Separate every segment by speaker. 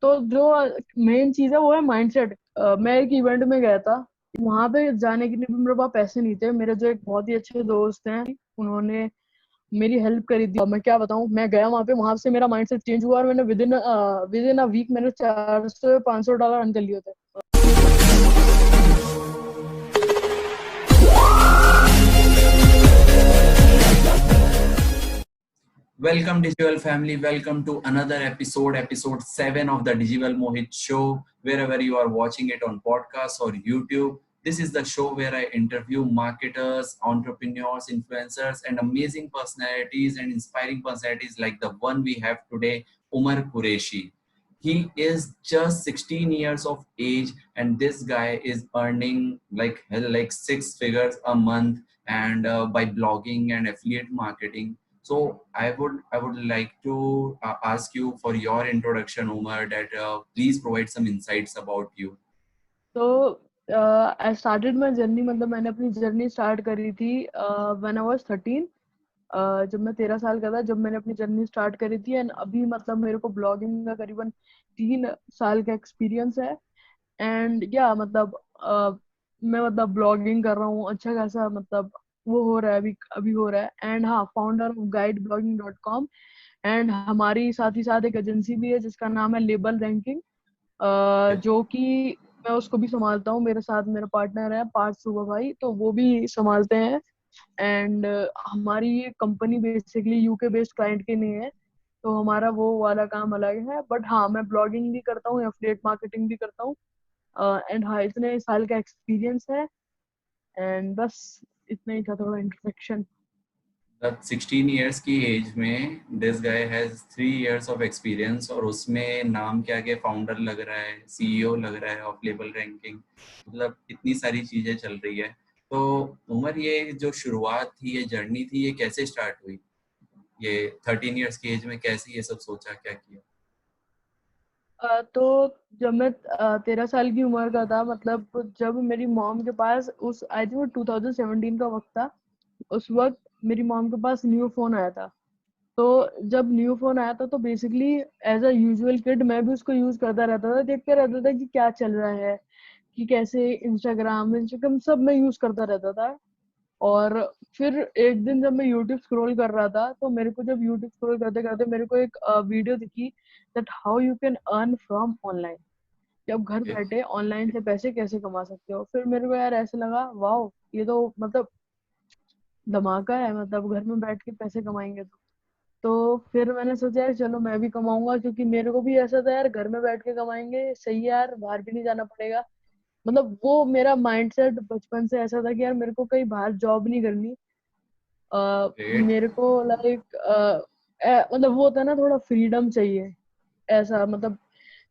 Speaker 1: तो जो मेन चीज है वो है माइंडसेट। मैं एक इवेंट में गया था, वहां पे जाने के लिए भी मेरे पास पैसे नहीं थे। मेरे जो एक बहुत ही अच्छे दोस्त हैं, उन्होंने मेरी हेल्प करी थी। मैं क्या बताऊं, मैं गया वहां पे, वहां से मेरा माइंडसेट चेंज हुआ और मैंने विद इन अ वीक मैंने $400 अर्न कर लिए थे।
Speaker 2: Welcome, Digital family. Welcome to another episode 7 of the Digital Mohit Show. Wherever you are watching it on podcast or YouTube, this is the show where I interview marketers, entrepreneurs, influencers, and amazing personalities and inspiring personalities like the one we have today, Umar Qureshi. He is just 16 years of age, and this guy is earning like hell, like six figures a month, and by blogging and affiliate marketing. So I would like to ask you for your introduction, Umar, that please provide some insights about you.
Speaker 1: तो I started my journey, मतलब मैंने अपनी journey start करी थी when I was 13। जब मैं 13 साल का था, जब मैंने अपनी जर्नी स्टार्ट करी थी। एंड अभी मतलब मेरे को ब्लॉगिंग का करीबन 3 साल का एक्सपीरियंस है। एंड या मतलब मैं मतलब ब्लॉगिंग कर रहा हूँ अच्छा खासा, मतलब वो हो रहा है, अभी अभी हो रहा है। एंड हाँ, फाउंडर ऑफ guideblogging.com। एंड हमारी साथ ही साथ एक एजेंसी भी है जिसका नाम है लेबल रैंकिंग,
Speaker 2: Yeah.
Speaker 1: जो कि मैं उसको भी संभालता हूँ। मेरे साथ मेरा पार्टनर है पार्थ सुबह भाई, तो वो भी संभालते हैं। एंड हमारी ये company basically UK based client के लिए है, तो हमारा वो वाला काम अलग है। बट हाँ, मैं ब्लॉगिंग भी करता हूँ, एफिलिएट मार्केटिंग भी करता हूँ। एंड हाँ, इतने साल का एक्सपीरियंस है। एंड बस इतना ही था, थोड़ा इंट्रोडक्शन।
Speaker 2: The 16 years की एज में this guy has 3 years of experience और उसमें नाम क्या के फाउंडर लग रहा है, सीईओ लग रहा है ऑफ लेबल रैंकिंग। मतलब इतनी सारी चीजें चल रही है। तो उमर, ये जो शुरुआत थी, ये जर्नी थी, ये कैसे स्टार्ट हुई? ये 13 इयर्स की एज में कैसे ये सब सोचा, क्या किया?
Speaker 1: तो जब मैं 13 साल की उम्र का था, मतलब जब मेरी मॉम के पास, उस आई थिंक 2017 का वक्त था, उस वक्त मेरी मॉम के पास न्यू फोन आया था। तो जब न्यू फोन आया था, तो basically as a usual kid मैं भी उसको यूज करता रहता था, देखते रहता था कि क्या चल रहा है, कि कैसे इंस्टाग्राम इंस्टाग्राम सब मैं यूज करता रहता था। और फिर एक दिन जब मैं यूट्यूब स्क्रॉल कर रहा था, तो मेरे को जब यूट्यूब स्क्रॉल करते करते मेरे को एक वीडियो दिखी, that how you can earn from online, कि आप घर
Speaker 2: Okay.
Speaker 1: बैठे ऑनलाइन से पैसे कैसे कमा सकते हो। फिर मेरे को यार ऐसे लगा, वाह, ये तो मतलब धमाका है, मतलब घर में बैठ के पैसे कमाएंगे। तो फिर मैंने सोचा यार चलो मैं भी कमाऊंगा, क्योंकि मेरे को भी ऐसा था यार, घर में बैठ के कमाएंगे सही है यार, बाहर भी नहीं जाना पड़ेगा। मतलब वो मेरा माइंडसेट बचपन से ऐसा था कि यार मेरे को कहीं बाहर जॉब नहीं करनी।
Speaker 2: Great.
Speaker 1: मेरे को लाइक मतलब वो होता है ना, थोड़ा फ्रीडम चाहिए, ऐसा मतलब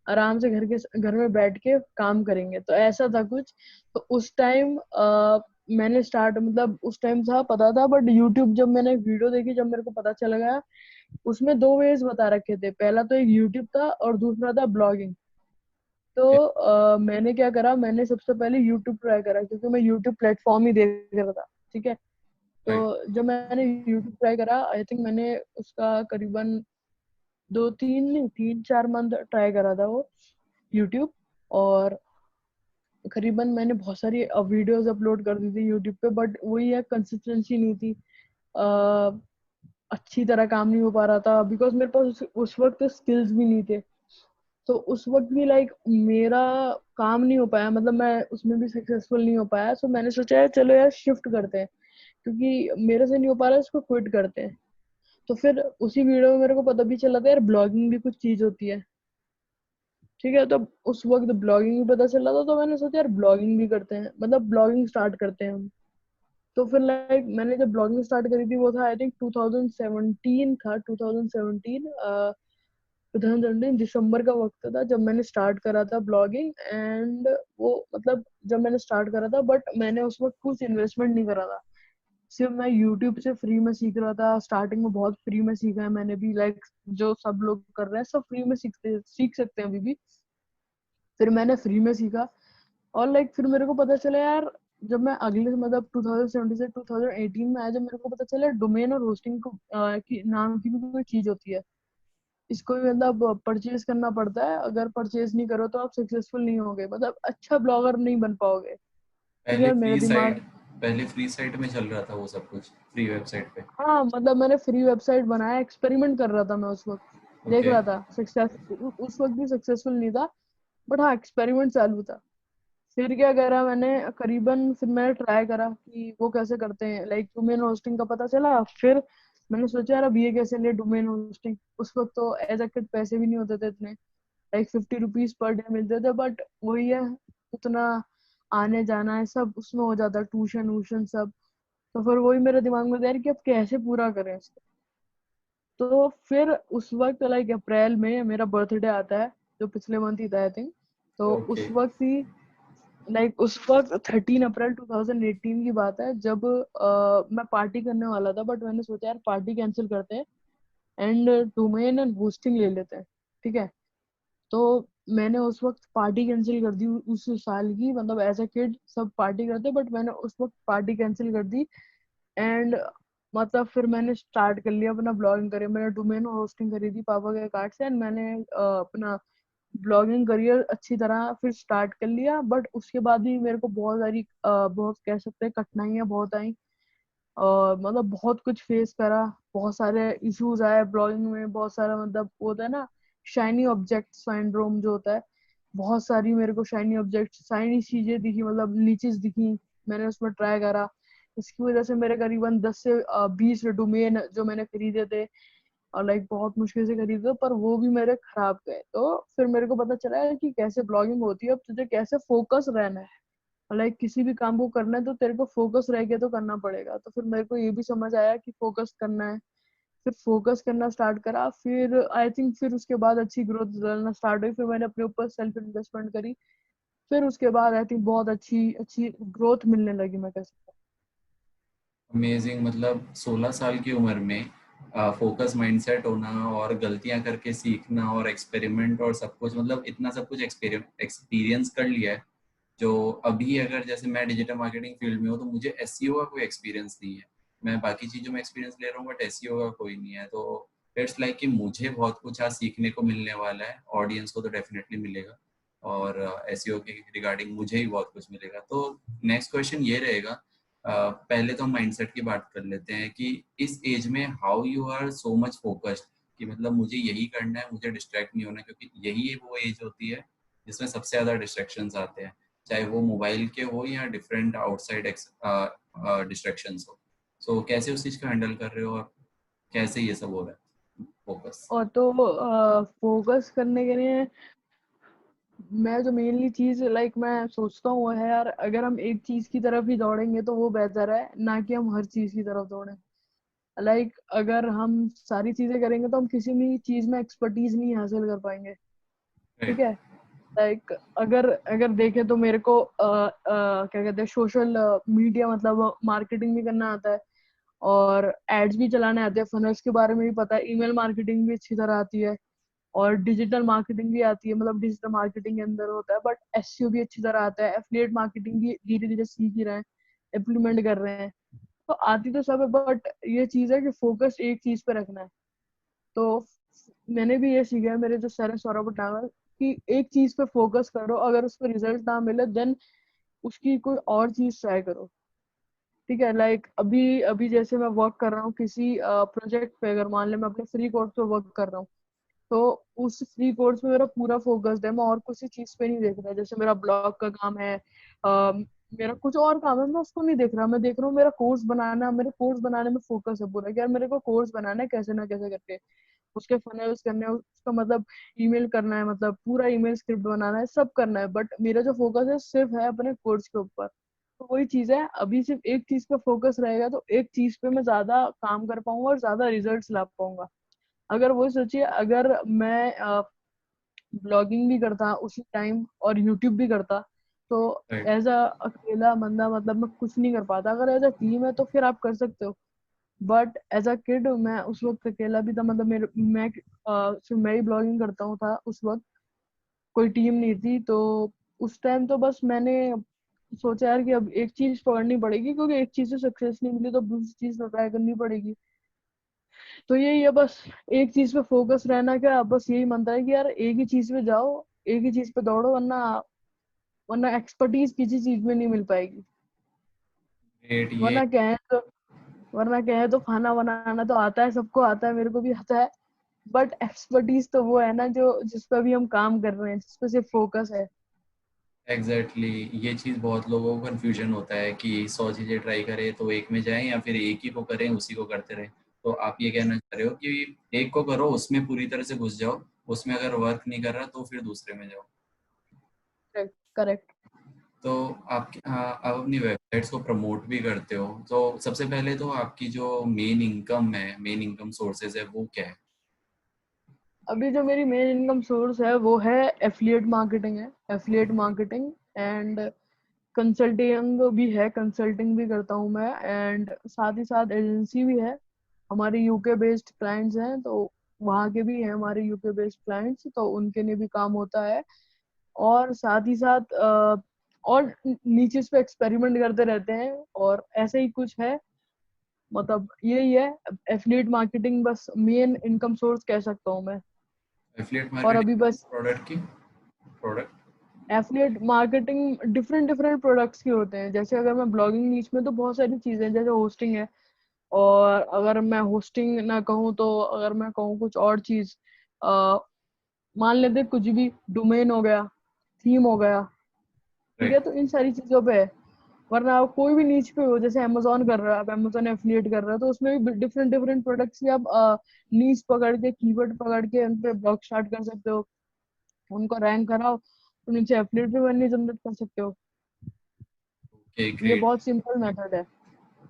Speaker 1: आराम से घर में बैठ के काम करेंगे, तो ऐसा था कुछ। तो उस टाइम मैंने स्टार्ट, मतलब उस टाइम था पता था, बट यूट्यूब जब मैंने वीडियो देखी, जब मेरे को पता चल गया, उसमें दो वेज बता रखे थे। पहला तो एक यूट्यूब था और दूसरा था ब्लॉगिंग। तो
Speaker 2: Okay.
Speaker 1: मैंने क्या करा, मैंने सबसे पहले यूट्यूब ट्राई करा, क्योंकि मैं यूट्यूब प्लेटफॉर्म ही देख रहा था। ठीक है, तो
Speaker 2: Right.
Speaker 1: जब मैंने यूट्यूब ट्राई करा, आई थिंक मैंने उसका करीबन 2-3 नहीं 3-4 मंथ ट्राई करा था वो यूट्यूब। और करीबन मैंने बहुत सारी वीडियोस अपलोड कर दी थी यूट्यूब पे, बट वही है, कंसिस्टेंसी नहीं थी। अ, अच्छी तरह काम नहीं हो पा रहा था, बिकॉज मेरे पास उस वक्त स्किल्स भी नहीं थे। तो उस वक्त भी लाइक मेरा काम नहीं हो पाया, मतलब मैं उसमें भी सक्सेसफुल नहीं हो पाया। सो मैंने सोचा है चलो यार शिफ्ट करते हैं, क्योंकि मेरे से नहीं हो पा रहा है, इसको क्विट करते हैं। तो फिर उसी वीडियो में मेरे को पता भी चला था यार, ब्लॉगिंग भी कुछ चीज होती है। ठीक है, तो उस वक्त ब्लॉगिंग भी पता चला था, तो मैंने सोचा यार ब्लॉगिंग भी करते हैं, मतलब ब्लॉगिंग स्टार्ट करते हैं हम। तो फिर लाइक मैंने जब ब्लॉगिंग स्टार्ट करी थी, वो था आई थिंक 2017 था, 2017 दिसंबर का वक्त था जब मैंने स्टार्ट करा था ब्लॉगिंग। एंड वो मतलब जब मैंने स्टार्ट करा था, बट मैंने उस वक्त कुछ इन्वेस्टमेंट नहीं करा था। सिर्फ मैं यूट्यूब से फ्री में सीख रहा था, स्टार्टिंग में बहुत फ्री में सीखा है मैंने भी, लाइक जो सब लोग कर रहे हैं सब फ्री में सीख सकते हैं अभी भी। फिर मैंने फ्री में सीखा, और लाइक फिर मेरे को पता चला यार, जब मैं अगले मतलब 2017 से 2018 में आया, जब मेरे को पता चला डोमेन और होस्टिंग को की नाम की भी कोई चीज होती है। इसको भी मतलब परचेज करना पड़ता है, अगर परचेज नहीं करो तो आप सक्सेसफुल नहीं होगे, मतलब अच्छा ब्लॉगर नहीं बन पाओगे। ठीक
Speaker 2: पहले
Speaker 1: है, मेरा
Speaker 2: फ्री
Speaker 1: दिमाग।
Speaker 2: साइट पहले फ्री साइट में चल रहा था वो सब कुछ, फ्री वेबसाइट पे।
Speaker 1: हाँ मतलब मैंने फ्री वेबसाइट बनाया, एक्सपेरिमेंट कर रहा था मैं उस वक्त, देख
Speaker 2: ओके।
Speaker 1: रहा था सक्सेस। उस वक्त भी सक्सेसफुल नहीं था, बट हाँ एक्सपेरिमेंट चालू था। फिर क्या करा मैंने, करीबन फिर मैंने ट्राई करा कि वो कैसे करते हैं, लाइक डोमेन होस्टिंग का पता चला। फिर मैंने सोचा यार अब ये कैसे ले डोमेन होस्टिंग। उस वक्त तो एज अ किड पैसे भी नहीं होते थे इतने, लाइक 50 रुपीज पर डे मिलते थे, बट वही है, उतना आने जाना है सब उसमें हो जाता है, ट्यूशन वूशन सब। तो फिर वही मेरे दिमाग में था यार कि अब कैसे पूरा करें इसको। तो फिर उस वक्त लाइक अप्रैल में मेरा बर्थडे आता है, जो पिछले मंथ ही था आई थिंक। तो
Speaker 2: ओके।
Speaker 1: उस वक्त ही, लाइक उस वक्त 13 अप्रैल 2018 की बात है, जब मैं पार्टी करने वाला था, बट मैंने सोचा यार पार्टी कैंसिल करते हैं एंड डोमेन एंड होस्टिंग ले लेते हैं। ठीक है, तो मैंने उस वक्त पार्टी कैंसिल कर दी उस साल की, मतलब एज अ किड सब पार्टी करते, बट मैंने उस वक्त पार्टी कैंसिल कर दी। एंड मतलब फिर मैंने स्टार्ट कर लिया अपना ब्लॉगिंग करियर। मैंने डोमेन होस्टिंग करी थी पापा के कार्ड से, एंड मैंने अपना ब्लॉगिंग करियर अच्छी तरह फिर स्टार्ट कर लिया। बट उसके बाद भी मेरे को बहुत सारी बहुत कह सकते हैं कठिनाइयाँ बहुत आई, मतलब बहुत कुछ फेस करा। बहुत सारे इश्यूज आए ब्लॉगिंग में, बहुत सारा मतलब वो होता है ना, शाइनी ऑब्जेक्ट सिंड्रोम जो होता है। बहुत सारी मेरे को शाइनी ऑब्जेक्ट, शाइनी चीजें दिखी, मतलब नीचेस दिखी। मैंने उसमें ट्राई करा, इसकी वजह से मेरे करीबन 10 से 20 डोमेन जो मैंने खरीदे थे, और लाइक बहुत मुश्किल से खरीदे, पर वो भी मेरे खराब गए। तो फिर मेरे को पता चला है कि कैसे ब्लॉगिंग होती है, अब तुझे कैसे फोकस रहना है। लाइक किसी भी काम को करना है तो तेरे को फोकस रह के तो करना पड़ेगा। तो फिर मेरे को ये भी समझ आया कि फोकस करना है। फिर फोकस करना स्टार्ट करा, फिर आई थिंक फिर उसके बाद अच्छी ग्रोथ डालना स्टार्ट हुई, फिर मैंने अपने ऊपर सेल्फ इन्वेस्टमेंट करी। फिर उसके बाद आई थिंक बहुत अच्छी अच्छी ग्रोथ मिलने लगी, मैं कह सकता
Speaker 2: अमेजिंग। मतलब 16 साल की उम्र में फोकस माइंडसेट होना और गलतियां करके सीखना और एक्सपेरिमेंट और सब कुछ, मतलब इतना सब कुछ एक्सपीरियंस कर लिया है। जो अभी अगर जैसे मैं डिजिटल मार्केटिंग फील्ड में हूँ तो मुझे एसईओ का कोई एक्सपीरियंस नहीं है। मैं बाकी चीज़ों में एक्सपीरियंस ले रहा हूँ बट एसईओ का कोई नहीं है। तो इट्स लाइक कि मुझे बहुत कुछ आज सीखने को मिलने वाला है, ऑडियंस को तो डेफिनेटली मिलेगा, और एसईओ के रिगार्डिंग मुझे ही बहुत कुछ मिलेगा। तो नेक्स्ट क्वेश्चन ये रहेगा, पहले तो हम माइंडसेट की बात कर लेते हैं कि इस एज में how you are so much focused, कि मतलब मुझे यही करना है, मुझे डिस्ट्रैक्ट नहीं होना, क्योंकि यही वो एज होती है जिसमें सबसे ज़्यादा डिस्ट्रैक्शंस आते हैं, चाहे वो मोबाइल के हो या डिफरेंट आउटसाइड डिस्ट्रैक्शंस हो। सो कैसे उस चीज़ को हैंडल कर रहे हो और कैसे ये सब हो रहा है फोकस?
Speaker 1: हूँ। और तो फोकस करने के लिए मैं जो मेनली चीज लाइक मैं सोचता हूँ वो है यार, अगर हम एक चीज की तरफ ही दौड़ेंगे तो वो बेहतर है, ना कि हम हर चीज की तरफ दौड़ें। लाइक अगर हम सारी चीजें करेंगे तो हम किसी भी चीज में एक्सपर्टीज नहीं हासिल कर पाएंगे। ठीक
Speaker 2: राइट।
Speaker 1: है, लाइक अगर अगर देखें तो मेरे को क्या कहते हैं, सोशल मीडिया मतलब मार्केटिंग भी करना आता है, और एड्स भी चलाने आते हैं, फनल्स के बारे में भी पता है, ईमेल मार्केटिंग भी अच्छी तरह आती है, और डिजिटल मार्केटिंग भी आती है, मतलब डिजिटल मार्केटिंग के अंदर होता है, बट एसईओ भी अच्छी तरह आता है, एफिलिएट मार्केटिंग भी धीरे धीरे सीख ही रहे हैं, इम्प्लीमेंट कर रहे हैं। तो आती तो सब है, बट ये चीज है कि फोकस एक चीज पे रखना है। तो मैंने भी ये सीखा है, मेरे जो सर है सौरभ भटनागर, कि एक चीज पे फोकस करो, अगर उसको रिजल्ट ना मिले देन उसकी कोई और चीज ट्राई करो। ठीक है, लाइक अभी अभी जैसे मैं वर्क कर रहा हूँ किसी प्रोजेक्ट पे, अगर मान ले मैं अपने फ्री कोर्स पे वर्क कर रहा हूँ, तो उस फ्री कोर्स में मेरा पूरा फोकस है, मैं और किसी चीज पे नहीं देख रहा। जैसे मेरा ब्लॉग का काम है, मेरा कुछ और काम है, मैं उसको नहीं देख रहा। मैं देख रहा हूँ मेरा कोर्स बनाना, मेरे कोर्स बनाने में फोकस है पूरा कि यार मेरे को कोर्स बनाना है कैसे ना कैसे करके, उसके फनल्स करने हैं, उसका मतलब ईमेल करना है, मतलब पूरा ईमेल स्क्रिप्ट बनाना है, सब करना है, बट मेरा जो फोकस है सिर्फ है अपने कोर्स के ऊपर। तो वही चीज है, अभी सिर्फ एक चीज पे फोकस रहेगा तो एक चीज पे मैं ज्यादा काम कर पाऊंगा और ज्यादा रिजल्ट्स ला पाऊंगा। अगर वो सोचिए, अगर मैं ब्लॉगिंग भी करता उसी टाइम और यूट्यूब भी करता, तो
Speaker 2: राइट।
Speaker 1: एज अ अकेला बंदा मतलब मैं कुछ नहीं कर पाता। अगर एज अ टीम है तो फिर आप कर सकते हो, बट एज अ किड मैं उस वक्त अकेला भी था, मतलब मेरे मैं सिर्फ मैं ही ब्लॉगिंग करता हूँ था उस वक्त, कोई टीम नहीं थी। तो उस टाइम तो बस मैंने सोचा यार कि अब एक चीज पकड़नी पड़ेगी, क्योंकि एक चीज से सक्सेस नहीं मिली तो दूसरी चीज तो ट्राई करनी पड़ेगी। तो यही है बस, एक चीज पे फोकस रहना, क्या बस यही मनता है कि यार एक ही चीज पे जाओ, एक ही चीज पे दौड़ो, वरना वरना एक्सपर्टीज किसी चीज में नहीं मिल पाएगी।
Speaker 2: ग्रेट। ये
Speaker 1: वरना क्या है तो वरना क्या है तो खाना बनाना तो आता है, सबको आता है, मेरे को भी आता है। बट एक्सपर्टीज तो वो है ना जो जिस पे अभी हम काम कर रहे हैं, जिस पे सिर्फ फोकस है।
Speaker 2: एग्जैक्टली ये चीज़ बहुत लोगों को कन्फ्यूजन होता है कि 100 चीज़ें ट्राई करें तो एक में जाएं या फिर एक ही को करें उसी को करते रहें। तो आप ये कहना चाह रहे हो कि एक को करो, उसमें पूरी तरह से घुस जाओ, उसमें अगर वर्क नहीं कर रहा तो फिर दूसरे में जाओ।
Speaker 1: Correct correct.
Speaker 2: तो आप अपनी वेबसाइट्स को प्रमोट भी करते हो, तो सबसे पहले तो आपकी जो मेन इनकम सोर्सेज है वो क्या है?
Speaker 1: अभी जो मेरी मेन इनकम सोर्स है वो है एफिलिएट मार्केटिंग है, एफिलिएट मार्केटिंग एंड कंसल्टिंग भी है, कंसल्टिंग भी करता हूँ मैं, एंड साथ ही साथ एजेंसी भी है। हमारे यूके बेस्ड क्लाइंट्स हैं, तो वहाँ के भी हैं हमारे यूके बेस्ड क्लाइंट्स, तो उनके लिए भी काम होता है। और साथ ही साथ और नीचे पे एक्सपेरिमेंट करते रहते हैं, और ऐसे ही कुछ है। मतलब यही है, एफिलिएट मार्केटिंग बस मेन इनकम सोर्स कह सकता हूँ मैं।
Speaker 2: एफिलिएट
Speaker 1: और अभी
Speaker 2: मार्केटिंग
Speaker 1: बस
Speaker 2: प्रोडक्ट की product
Speaker 1: affiliate marketing different different products के होते हैं। जैसे अगर मैं ब्लॉगिंग नीच में, तो बहुत सारी चीजें हैं, जैसे होस्टिंग है। और अगर मैं होस्टिंग ना कहूँ, तो अगर मैं कहूँ कुछ और चीज, अ, मान लेते हैं कुछ भी, डोमेन हो गया, थीम हो गया, ठीक है,
Speaker 2: राइट।
Speaker 1: तो इन सारी चीजों पे है। वरना आप कोई भी नीच पे हो, जैसे अमेजोन कर रहा है, आप अमेजोन एफिलिएट कर रहे हो, तो उसमें भी डिफरेंट डिफरेंट प्रोडक्ट्स की आप नीच पकड़ के, कीवर्ड पकड़ के उन पे ब्लॉग स्टार्ट कर सकते हो, उनको रैंक कराओ, तो नीचे एफिलिएट भी बननी जनरेट कर सकते हो।
Speaker 2: ओके
Speaker 1: ये
Speaker 2: ग्रेट।
Speaker 1: बहुत सिंपल मेथड है।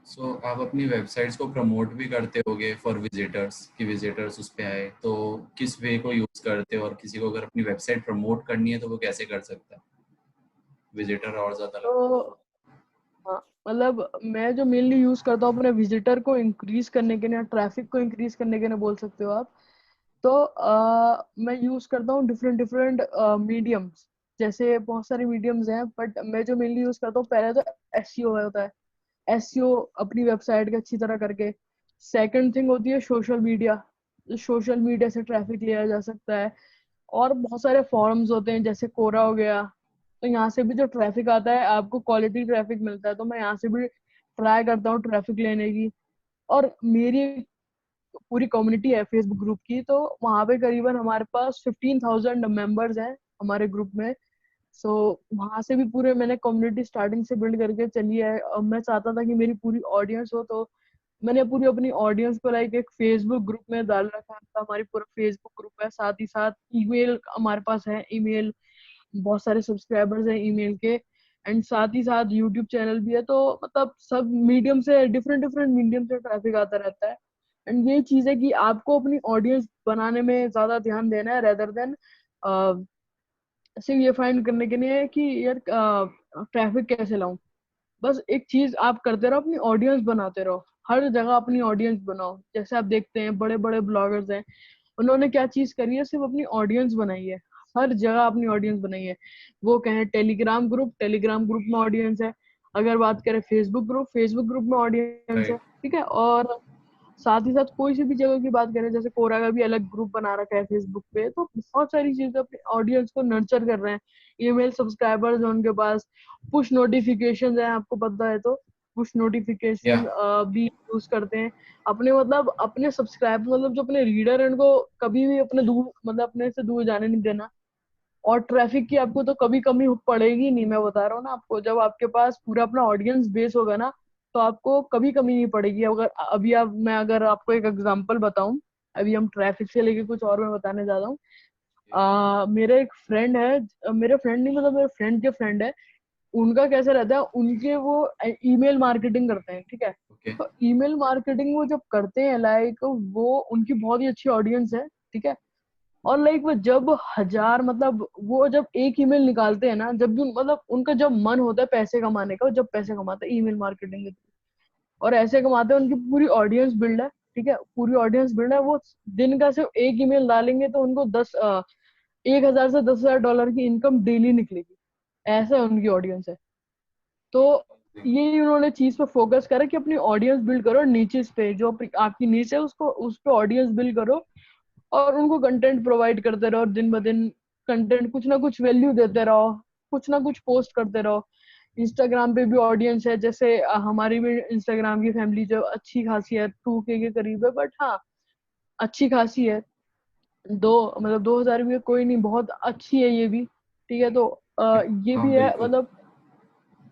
Speaker 2: सो आप अपनी वेबसाइट्स को प्रमोट भी करते होगे फॉर विजिटर्स, कि विजिटर्स उस पे आए, तो किस वे को यूज करते हो, और किसी को अगर अपनी वेबसाइट प्रमोट करनी है तो वो कैसे कर सकता है, विजिटर और ज्यादा ला?
Speaker 1: तो हाँ, मतलब मैं जो मेनली यूज करता हूँ अपने विजिटर को इंक्रीज करने के लिए, ट्रैफिक को इंक्रीज करने के लिए बोल सकते हो आप। तो मैं यूज करता हूँ डिफरेंट डिफरेंट मीडियम्स। जैसे बहुत सारे मीडियम्स हैं, बट मैं जो मेनली यूज करता हूँ, पहले तो एसईओ होता है, एसईओ अपनी वेबसाइट के अच्छी तरह करके। सेकंड थिंग होती है सोशल मीडिया, सोशल मीडिया से ट्रैफिक लिया जा सकता है। और बहुत सारे फॉरम्स होते हैं, जैसे कोरा हो गया, तो यहाँ से भी जो ट्रैफिक आता है, आपको क्वालिटी ट्रैफिक मिलता है, तो मैं यहाँ से भी ट्राई करता हूँ ट्रैफिक लेने की। और मेरी पूरी कम्युनिटी है फेसबुक ग्रुप की, तो वहाँ पे करीबन हमारे पास 15,000 मेंबर्स हैं हमारे ग्रुप में। सो वहां से भी पूरे मैंने कम्युनिटी स्टार्टिंग से बिल्ड करके चली है। अब मैं चाहता था कि मेरी पूरी ऑडियंस हो, तो मैंने पूरी अपनी ऑडियंस को लाइक एक फेसबुक ग्रुप में डाल रखा था। हमारी पूरा फेसबुक ग्रुप है, साथ ही साथ ईमेल हमारे पास है, ईमेल बहुत सारे सब्सक्राइबर्स हैं ईमेल के, एंड साथ ही साथ यूट्यूब चैनल भी है। तो मतलब सब मीडियम से, डिफरेंट डिफरेंट मीडियम से ट्रैफिक आता रहता है। एंड ये चीज है कि आपको अपनी ऑडियंस बनाने में ज्यादा ध्यान देना है, रेदर देन सिर्फ ये फाइंड करने के लिए कि यार ट्रैफिक कैसे लाऊं। बस एक चीज आप करते रहो, अपनी ऑडियंस बनाते रहो, हर जगह अपनी ऑडियंस बनाओ। जैसे आप देखते हैं बड़े बड़े ब्लॉगर्स हैं, उन्होंने क्या चीज करी है, सिर्फ अपनी ऑडियंस बनाई है, हर जगह अपनी ऑडियंस बनाई है। वो कहें टेलीग्राम ग्रुप, टेलीग्राम ग्रुप में ऑडियंस है। अगर बात करें फेसबुक ग्रुप, फेसबुक ग्रुप में ऑडियंस है,
Speaker 2: राइट।
Speaker 1: ठीक है। और साथ ही साथ कोई सी भी जगह की बात करें, जैसे कोरा का भी अलग ग्रुप बना रखा है फेसबुक पे, तो बहुत सारी चीजें अपनी ऑडियंस को नर्चर कर रहे हैं। ईमेल सब्सक्राइबर्स हैं उनके पास, पुश नोटिफिकेशन है, आपको पता है तो पुश
Speaker 2: या
Speaker 1: नोटिफिकेशन भी यूज करते हैं। अपने मतलब अपने सब्सक्राइबर, मतलब जो अपने रीडर हैं, उनको कभी भी अपने दूर, मतलब अपने से दूर जाने नहीं देना। और ट्रैफिक की आपको तो कभी कमी पड़ेगी नहीं, मैं बता रहा हूँ ना आपको, जब आपके पास पूरा अपना ऑडियंस बेस होगा ना, तो आपको कभी कमी नहीं पड़ेगी। अगर अभी आप मैं अगर आपको एक एग्जांपल बताऊं, अभी हम ट्रैफिक से लेके कुछ और मैं बताने जा रहा हूँ। मेरा एक फ्रेंड है, मेरे फ्रेंड नहीं, मतलब मेरे फ्रेंड के फ्रेंड है। उनका कैसे रहता है, उनके वो ईमेल मार्केटिंग करते हैं, ठीक है।
Speaker 2: ओके।
Speaker 1: तो ईमेल मार्केटिंग वो जब करते हैं, लाइक वो उनकी बहुत ही अच्छी ऑडियंस है, ठीक है। और लाइक वो जब हजार, मतलब वो जब एक ईमेल निकालते हैं ना, जब भी मतलब उनका जब मन होता है पैसे कमाने का, वो जब पैसे कमाते हैं ईमेल मार्केटिंग के थ्रू, और ऐसे कमाते हैं, उनकी पूरी ऑडियंस बिल्ड है, ठीक है, पूरी ऑडियंस बिल्ड है। वो दिन का सिर्फ एक ईमेल डालेंगे तो उनको 1,000 से 10,000 डॉलर की इनकम डेली निकलेगी। ऐसा उनकी ऑडियंस है। तो ये उन्होंने चीज पे फोकस करा कि अपनी ऑडियंस बिल्ड करो, नीचे पे जो आपकी नीच है उसको उस पे ऑडियंस बिल्ड करो और उनको कंटेंट प्रोवाइड करते रहो, दिन ब दिन कंटेंट कुछ ना कुछ वैल्यू देते रहो, कुछ ना कुछ पोस्ट करते रहो। इंस्टाग्राम पे भी ऑडियंस है, जैसे हमारी भी इंस्टाग्राम की फैमिली जो अच्छी खासी है, 2K के करीब है, बट हाँ अच्छी खासी है। दो मतलब 2000 भी है, कोई नहीं, बहुत अच्छी है ये भी। ठीक है, तो ये
Speaker 2: हाँ
Speaker 1: भी है,
Speaker 2: बिल्कुल।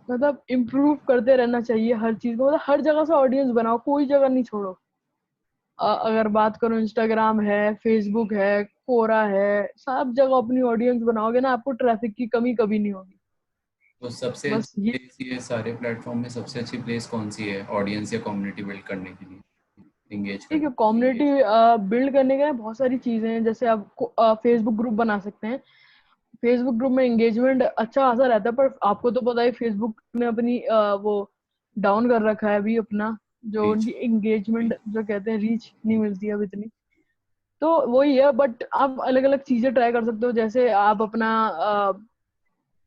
Speaker 1: मतलब इम्प्रूव करते रहना चाहिए हर चीज को, मतलब हर जगह से ऑडियंस बनाओ, कोई जगह नहीं छोड़ो। अगर बात करो, इंस्टाग्राम है, फेसबुक है, कोरा है, सब जगह अपनी ऑडियंस बनाओगे ना, आपको ट्रैफिक की कमी कभी नहीं होगी।
Speaker 2: तो सबसे
Speaker 1: बस
Speaker 2: अच्छी
Speaker 1: ये,
Speaker 2: प्लेस, ये सारे प्लेटफॉर्म में सबसे अच्छी प्लेस कौन सी है ऑडियंस या कम्युनिटी बिल्ड करने के लिए, इंगेज
Speaker 1: ठीक
Speaker 2: करने?
Speaker 1: है, कम्युनिटी बिल्ड करने के लिए बहुत सारी चीजें हैं, जैसे आप फेसबुक ग्रुप बना सकते हैं। फेसबुक ग्रुप में एंगेजमेंट अच्छा खासा रहता है, पर आपको तो पता है फेसबुक ने अपनी वो डाउन कर रखा है अभी अपना, जो
Speaker 2: रीच।
Speaker 1: उनकी एंगेजमेंट जो कहते हैं, रीच नहीं मिलती है अब इतनी। तो वही है, बट आप अलग अलग चीजें ट्राई कर सकते हो, जैसे आप अपना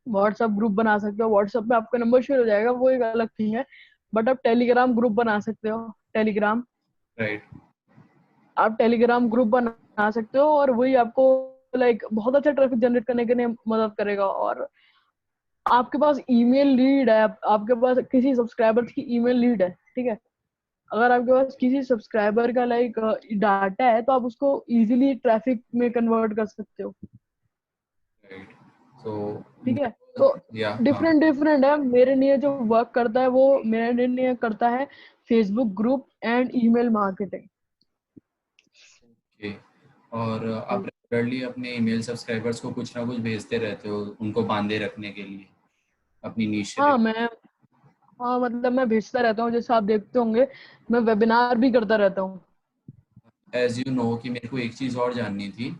Speaker 1: व्हाट्सएप ग्रुप बना सकते हो, व्हाट्सएप में आपका नंबर शेयर हो जाएगा, वो एक अलग थिंग है। बट आप टेलीग्राम ग्रुप बना सकते हो, टेलीग्राम,
Speaker 2: राइट।
Speaker 1: आप टेलीग्राम ग्रुप बना सकते हो, और वही आपको लाइक बहुत अच्छा ट्रैफिक जनरेट करने के लिए मदद करेगा। और आपके पास ईमेल लीड है, आपके पास किसी सब्सक्राइबर की ईमेल लीड है, ठीक है, अगर आपके पास किसी सब्सक्राइबर का लाइक डाटा है, तो आप उसको इजीली ट्रैफिक में कन्वर्ट कर सकते हो।
Speaker 2: राइट। सो
Speaker 1: ठीक है, तो
Speaker 2: या हाँ।
Speaker 1: डिफरेंट डिफरेंट है, मेरे लिए जो वर्क करता है वो मेरे लिए करता है Facebook group and email marketing.
Speaker 2: Okay. और आप रेगुलरली अपने ईमेल सब्सक्राइबर्स को कुछ ना कुछ भेजते रहते हो उनको बांधे रखने के लिए अपनी नीश
Speaker 1: हाँ
Speaker 2: से?
Speaker 1: मैं हाँ मतलब मैं भेजता रहता हूँ, जैसे आप देखते होंगे मैं वेबिनार भी करता रहता हूँ।
Speaker 2: एज यू नो कि मेरे को एक चीज़ और जाननी थी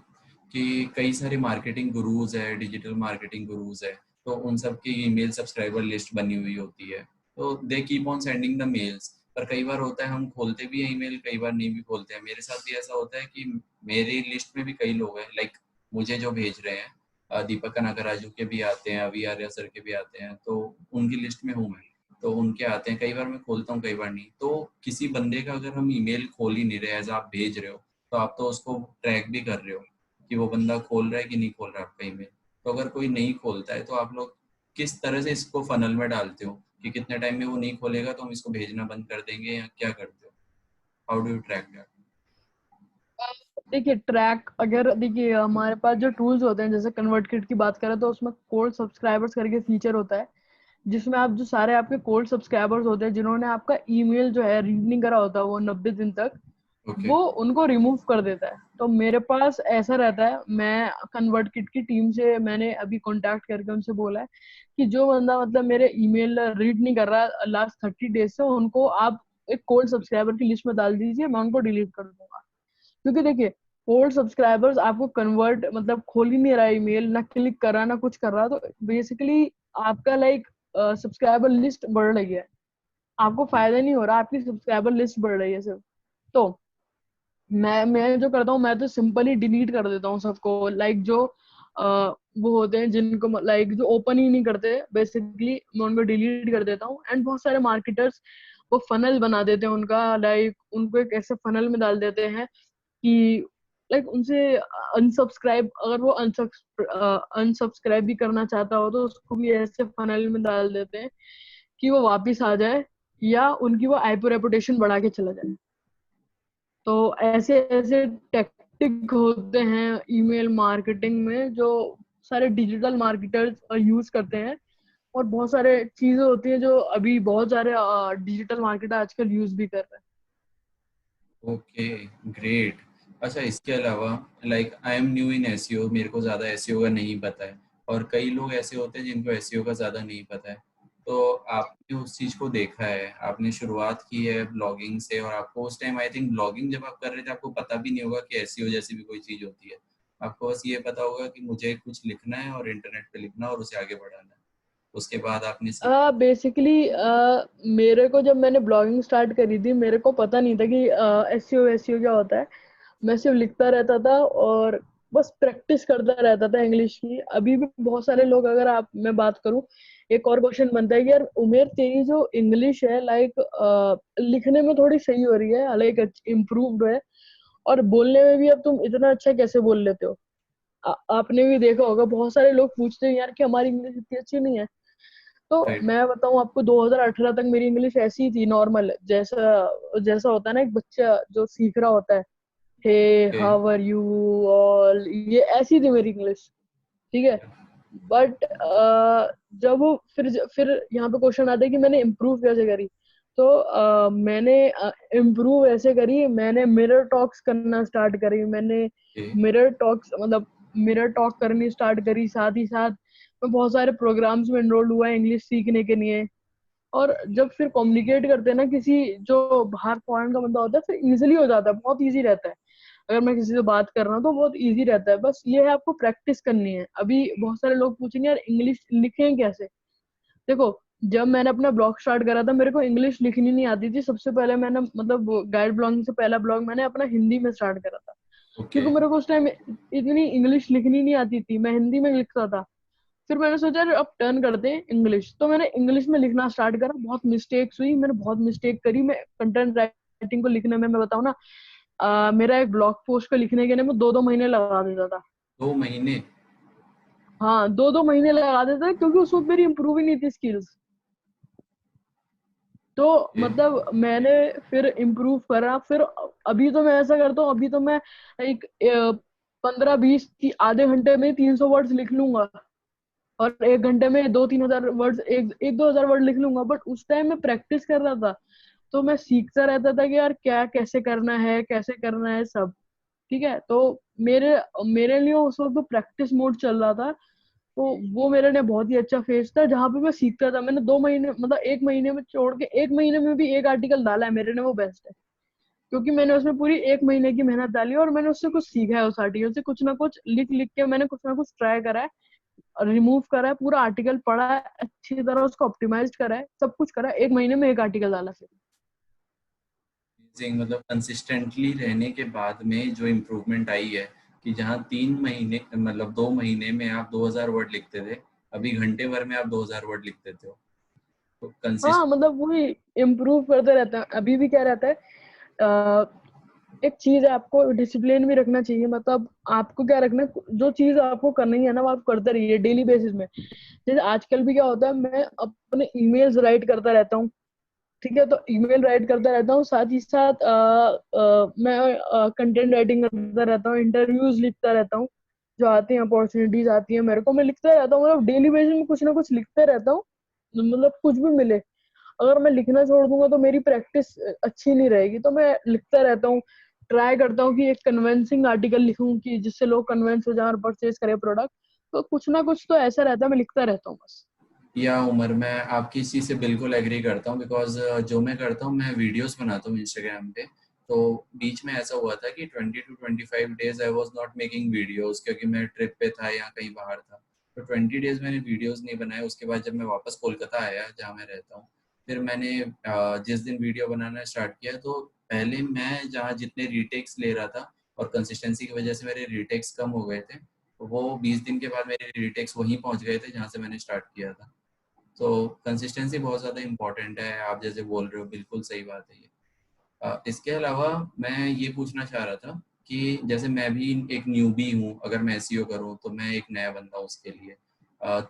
Speaker 2: कि कई सारे मार्केटिंग गुरुज है, डिजिटल मार्केटिंग गुरुज है, तो उन सब की ईमेल सब्सक्राइबर लिस्ट बनी हुई होती है, तो they keep on sending the mails. पर कई बार होता है हम खोलते भी हैं ईमेल, कई बार नहीं भी खोलते हैं। मेरे साथ भी ऐसा होता है कि मेरी लिस्ट में भी कई लोग हैं, लाइक मुझे जो भेज रहे हैं, दीपक कनकराजू के भी आते हैं, अभी आर्या सर के भी आते हैं, तो उनकी लिस्ट में हूँ मैं। तो उनके आते हैं, कई बार मैं खोलता हूँ कई बार नहीं। तो किसी बंदे का अगर हम ईमेल खोल ही नहीं रहे, एज आप भेज रहे हो, तो आप तो उसको ट्रैक भी कर रहे हो कि वो बंदा खोल रहा है कि नहीं खोल रहा है आपका ईमेल। तो अगर कोई नहीं खोलता है तो आप लोग किस तरह से इसको फनल में डालते हो कि कितने टाइम में वो नहीं खोलेगा तो हम इसको भेजना बंद कर देंगे, या क्या करते हो? How do you track that?
Speaker 1: देखिए ट्रैक, अगर देखिए हमारे पास जो टूल्स होते हैं, जैसे कन्वर्टकिट की बात करें तो उसमें कोल्ड सब्सक्राइबर्स करके फीचर होता है, जिसमें आप जो सारे आपके कोल्ड सब्सक्राइबर्स होते हैं जिन्होंने आपका ईमेल जो है रीड नहीं करा होता वो 90 दिन तक,
Speaker 2: ओके।
Speaker 1: वो उनको रिमूव कर देता है। तो मेरे पास ऐसा रहता है, मैं कन्वर्ट किट की टीम से मैंने अभी कांटेक्ट करके उनसे बोला है कि जो बंदा मतलब मेरे ईमेल रीड नहीं कर रहा लास्ट 30 डेज से, उनको आप एक कोल्ड सब्सक्राइबर की लिस्ट में डाल दीजिए, मैं उनको डिलीट कर दूंगा। क्योंकि देखिए कोल्ड सब्सक्राइबर्स आपको कन्वर्ट मतलब खोल ही नहीं रहा ईमेल, ना क्लिक कर रहा ना कुछ कर रहा, तो बेसिकली आपका लाइक सब्सक्राइबर लिस्ट बढ़ रही है, आपको फायदा नहीं हो रहा, आपकी सब्सक्राइबर लिस्ट बढ़ रही है सिर्फ। तो मैं जो करता हूँ, मैं तो सिंपली डिलीट कर देता हूँ सबको, लाइक जो वो होते हैं जिनको लाइक जो ओपन ही नहीं करते, बेसिकली मैं उनको डिलीट कर देता हूँ। एंड बहुत सारे मार्केटर्स वो फनल बना देते हैं उनका, लाइक उनको एक ऐसे फनल में डाल देते हैं कि लाइक उनसे अनसब्सक्राइब, अगर वो अनसब्सक्राइब भी करना चाहता हो तो उसको भी ऐसे फनल में डाल देते हैं कि वो वापस आ जाए, या उनकी वो आईपी रेपुटेशन बढ़ा के चला जाए। तो ऐसे ऐसे टेक्टिक होते हैं ईमेल मार्केटिंग में, जो सारे डिजिटल मार्केटर्स यूज करते हैं, और बहुत सारे चीजें होती हैं जो अभी बहुत सारे डिजिटल मार्केटर आजकल यूज भी कर रहे हैं।
Speaker 2: Okay, great. अच्छा, इसके अलावा like I am new in SEO, मेरे को ज़्यादा एसईओ का नहीं पता है, और कई लोग ऐसे होते हैं जिनको एसईओ का ज़्यादा नहीं पता है। तो आपने उस चीज़ को देखा है, आपने शुरुआत की है ब्लॉगिंग से, और आपको उस टाइम आई थिंक ब्लॉगिंग जब आप कर रहे थे आपको पता भी नहीं होगा कि एसईओ जैसी भी कोई चीज़ होती है। आपको बस ये पता होगा कि मुझे कुछ लिखना है और इंटरनेट पे लिखना है और उसे आगे बढ़ाना है। उसके बाद आपने सीखा।
Speaker 1: बेसिकली मेरे को जब मैंने ब्लॉगिंग स्टार्ट करी थी, मेरे को पता नहीं था कि एसईओ एसईओ क्या होता है। मैं सिर्फ लिखता रहता था, और बस प्रैक्टिस करता रहता था इंग्लिश की। अभी भी बहुत सारे लोग, अगर आप मैं बात करूं, एक और क्वेश्चन बनता है कि यार उमेर तेरी जो इंग्लिश है लाइक लिखने में थोड़ी सही हो रही है, लाइक इम्प्रूव्ड है, और बोलने में भी अब तुम इतना अच्छा कैसे बोल लेते हो। आपने भी देखा होगा बहुत सारे लोग पूछते हैं यार कि हमारी इंग्लिश इतनी अच्छी नहीं है। तो
Speaker 2: राइट।
Speaker 1: मैं बताऊं आपको, 2018 तक मेरी इंग्लिश ऐसी ही थी, नॉर्मल, जैसा जैसा होता है ना एक बच्चा जो सीख रहा होता है, hey
Speaker 2: okay.
Speaker 1: How are you all, ये ऐसी थी मेरी इंग्लिश। ठीक है। बट जब वो फिर यहाँ पे क्वेश्चन आता है कि मैंने इम्प्रूव कैसे करी। तो मैंने इम्प्रूव ऐसे करी, मैंने मिरर टॉक्स करना स्टार्ट करी, मैंने मिरर टॉक्स मतलब मिरर टॉक करनी स्टार्ट करी। साथ ही साथ मैं बहुत सारे प्रोग्राम्स में एनरोल हुआ इंग्लिश सीखने के लिए। और जब फिर कम्युनिकेट करते हैं ना किसी, जो बाहर फॉरेन का बंदा होता है, फिर इजिली हो जाता है, बहुत इजी रहता है। अगर मैं किसी से बात कर रहा हूँ तो बहुत इजी रहता है, बस ये है आपको प्रैक्टिस करनी है। अभी बहुत सारे लोग पूछेंगे यार इंग्लिश लिखें कैसे। देखो, जब मैंने अपना ब्लॉग स्टार्ट करा था मेरे को इंग्लिश लिखनी नहीं आती थी। सबसे पहले मैंने मतलब गाइड ब्लॉगिंग से पहला ब्लॉग मैंने अपना हिंदी में स्टार्ट करा था,
Speaker 2: ओके।
Speaker 1: क्योंकि मेरे को उस टाइम इतनी इंग्लिश लिखनी नहीं आती थी, मैं हिंदी में लिखता था। फिर मैंने सोचा यार अब टर्न करते हैं इंग्लिश, तो मैंने इंग्लिश में लिखना स्टार्ट करा। बहुत मिस्टेक्स हुई, मैंने बहुत मिस्टेक करी। मैं कंटेंट राइटिंग को लिखने में, मैं बताऊँ ना, मेरा एक ब्लॉग पोस्ट को लिखने के लिए मैं 2-2 महीने लगा देता था।
Speaker 2: 2 महीने?
Speaker 1: हाँ, 2-2 महीने लगा देता था, क्योंकि उस वक्त मेरी इंप्रूव ही नहीं थी स्किल्स। तो
Speaker 2: ओके।
Speaker 1: मतलब मैंने फिर इम्प्रूव करा। फिर अभी तो मैं ऐसा करता हूँ, अभी तो मैं एक 15-20 आधे घंटे में 300 वर्ड्स लिख लूंगा, और 1 घंटे में 2-3 हजार वर्ड्स, 1-2 हजार वर्ड लिख लूंगा। बट उस टाइम मैं प्रैक्टिस कर रहा था, तो मैं सीखता रहता था कि यार क्या कैसे करना है, कैसे करना है सब। ठीक है। तो मेरे मेरे लिए उस वक्त तो प्रैक्टिस मोड चल रहा था। तो वो मेरे लिए बहुत ही अच्छा फेज था, जहाँ पे मैं सीखता था। मैंने 2 महीने मतलब 1 महीने में छोड़ के 1 महीने में भी एक आर्टिकल डाला है मेरे ने, वो बेस्ट है। क्योंकि मैंने उसमें पूरी 1 महीने की मेहनत डाली, और मैंने उससे कुछ सीखा है, उस आर्टिकल से कुछ ना कुछ लिख लिख के मैंने कुछ ना कुछ ट्राई करा है, रिमूव करा है, पूरा आर्टिकल पढ़ा है, अच्छी तरह उसको ऑप्टिमाइज करा है, सब कुछ करा है, 1 महीने में एक आर्टिकल डाला फिर।
Speaker 2: Amazing, मतलब कंसिस्टेंटली रहने के बाद में जो इम्प्रूवमेंट आई है कि जहाँ 3 महीने मतलब 2 महीने में आप 2000 वर्ड लिखते थे, अभी घंटे भर में आप 2000 वर्ड लिख देते हो। तो
Speaker 1: हाँ,
Speaker 2: कंसिस्ट
Speaker 1: मतलब वही इम्प्रूव करते रहते हैं। अभी भी क्या रहता है, एक चीज है, आपको डिसिप्लिन भी रखना चाहिए। मतलब आपको क्या रखना है, जो चीज आपको करनी है ना वो आप करते रहिए डेली बेसिस में। जैसे आजकल भी क्या होता है, मैं अपने ईमेल्स राइट करता रहता हूँ। ठीक है। तो ईमेल राइट करता रहता हूँ, साथ ही साथ मैं कंटेंट राइटिंग करता रहता हूँ, इंटरव्यूज लिखता रहता हूँ। जो आती हैं अपॉर्चुनिटीज आती है मेरे को, मैं लिखता रहता हूँ। मतलब डेली बेसिस में कुछ ना कुछ लिखते रहता हूँ, मतलब कुछ भी मिले। अगर मैं लिखना छोड़ दूंगा तो मेरी प्रैक्टिस अच्छी नहीं रहेगी, तो मैं लिखता रहता हूँ। ट्राई करता हूँ कि एक कन्विंसिंग आर्टिकल लिखूं कि जिससे लोग कन्विंस हो जाए और परचेज करें प्रोडक्ट। तो कुछ ना कुछ तो ऐसा रहता है, मैं लिखता रहता हूँ बस।
Speaker 2: या उमर, मैं आपकी इस चीज़ से बिल्कुल एग्री करता हूँ बिकॉज जो मैं करता हूँ, मैं वीडियोस बनाता हूँ इंस्टाग्राम पे। तो बीच में ऐसा हुआ था कि 20 to 25 days I was not making videos, क्योंकि मैं ट्रिप पे था या कहीं बाहर था। तो 20 डेज मैंने वीडियोस नहीं बनाए। उसके बाद जब मैं वापस कोलकाता आया जहाँ मैं रहता हूँ, फिर मैंने जिस दिन वीडियो बनाना स्टार्ट किया, तो पहले मैं जहाँ जितने रीटेक्स ले रहा था और कंसिस्टेंसी की वजह से मेरे रीटेक्स कम हो गए थे, वो 20 दिन के बाद मेरे रीटेक्स वहीं पहुंच गए थे जहाँ से मैंने स्टार्ट किया था। तो कंसिस्टेंसी बहुत ज़्यादा इंपॉर्टेंट है, आप जैसे बोल रहे हो, बिल्कुल सही बात है ये। इसके अलावा मैं ये पूछना चाह रहा था कि जैसे मैं भी एक न्यूबी हूँ, अगर मैं एसईओ करूँ तो मैं एक नया बंदा हूँ उसके लिए।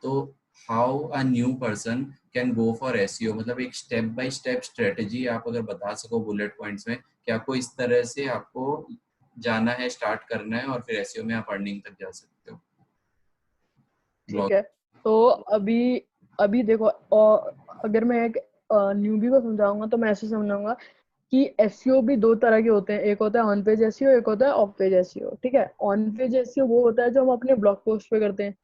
Speaker 2: तो how a new person can go for SEO, मतलब एक स्टेप बाय स्टेप स्ट्रेटजी आप अगर बता सको बुलेट पॉइंट्स में कि आपको इस तरह से आपको जाना है, स्टार्ट करना है और फिर एसईओ में आप अर्निंग तक जा सकते हो।
Speaker 1: ठीक
Speaker 2: ब्लॉग।
Speaker 1: है। तो अभी अभी देखो, और अगर मैं एक न्यूबी को समझाऊंगा तो मैं ऐसे समझाऊंगा कि एसईओ भी दो तरह के होते हैं। एक होता है ऑन पेज एसईओ, एक होता है ऑफ पेज एसईओ। ठीक है। ऑन पेज एसईओ वो होता है जो हम अपने ब्लॉग पोस्ट पे करते हैं,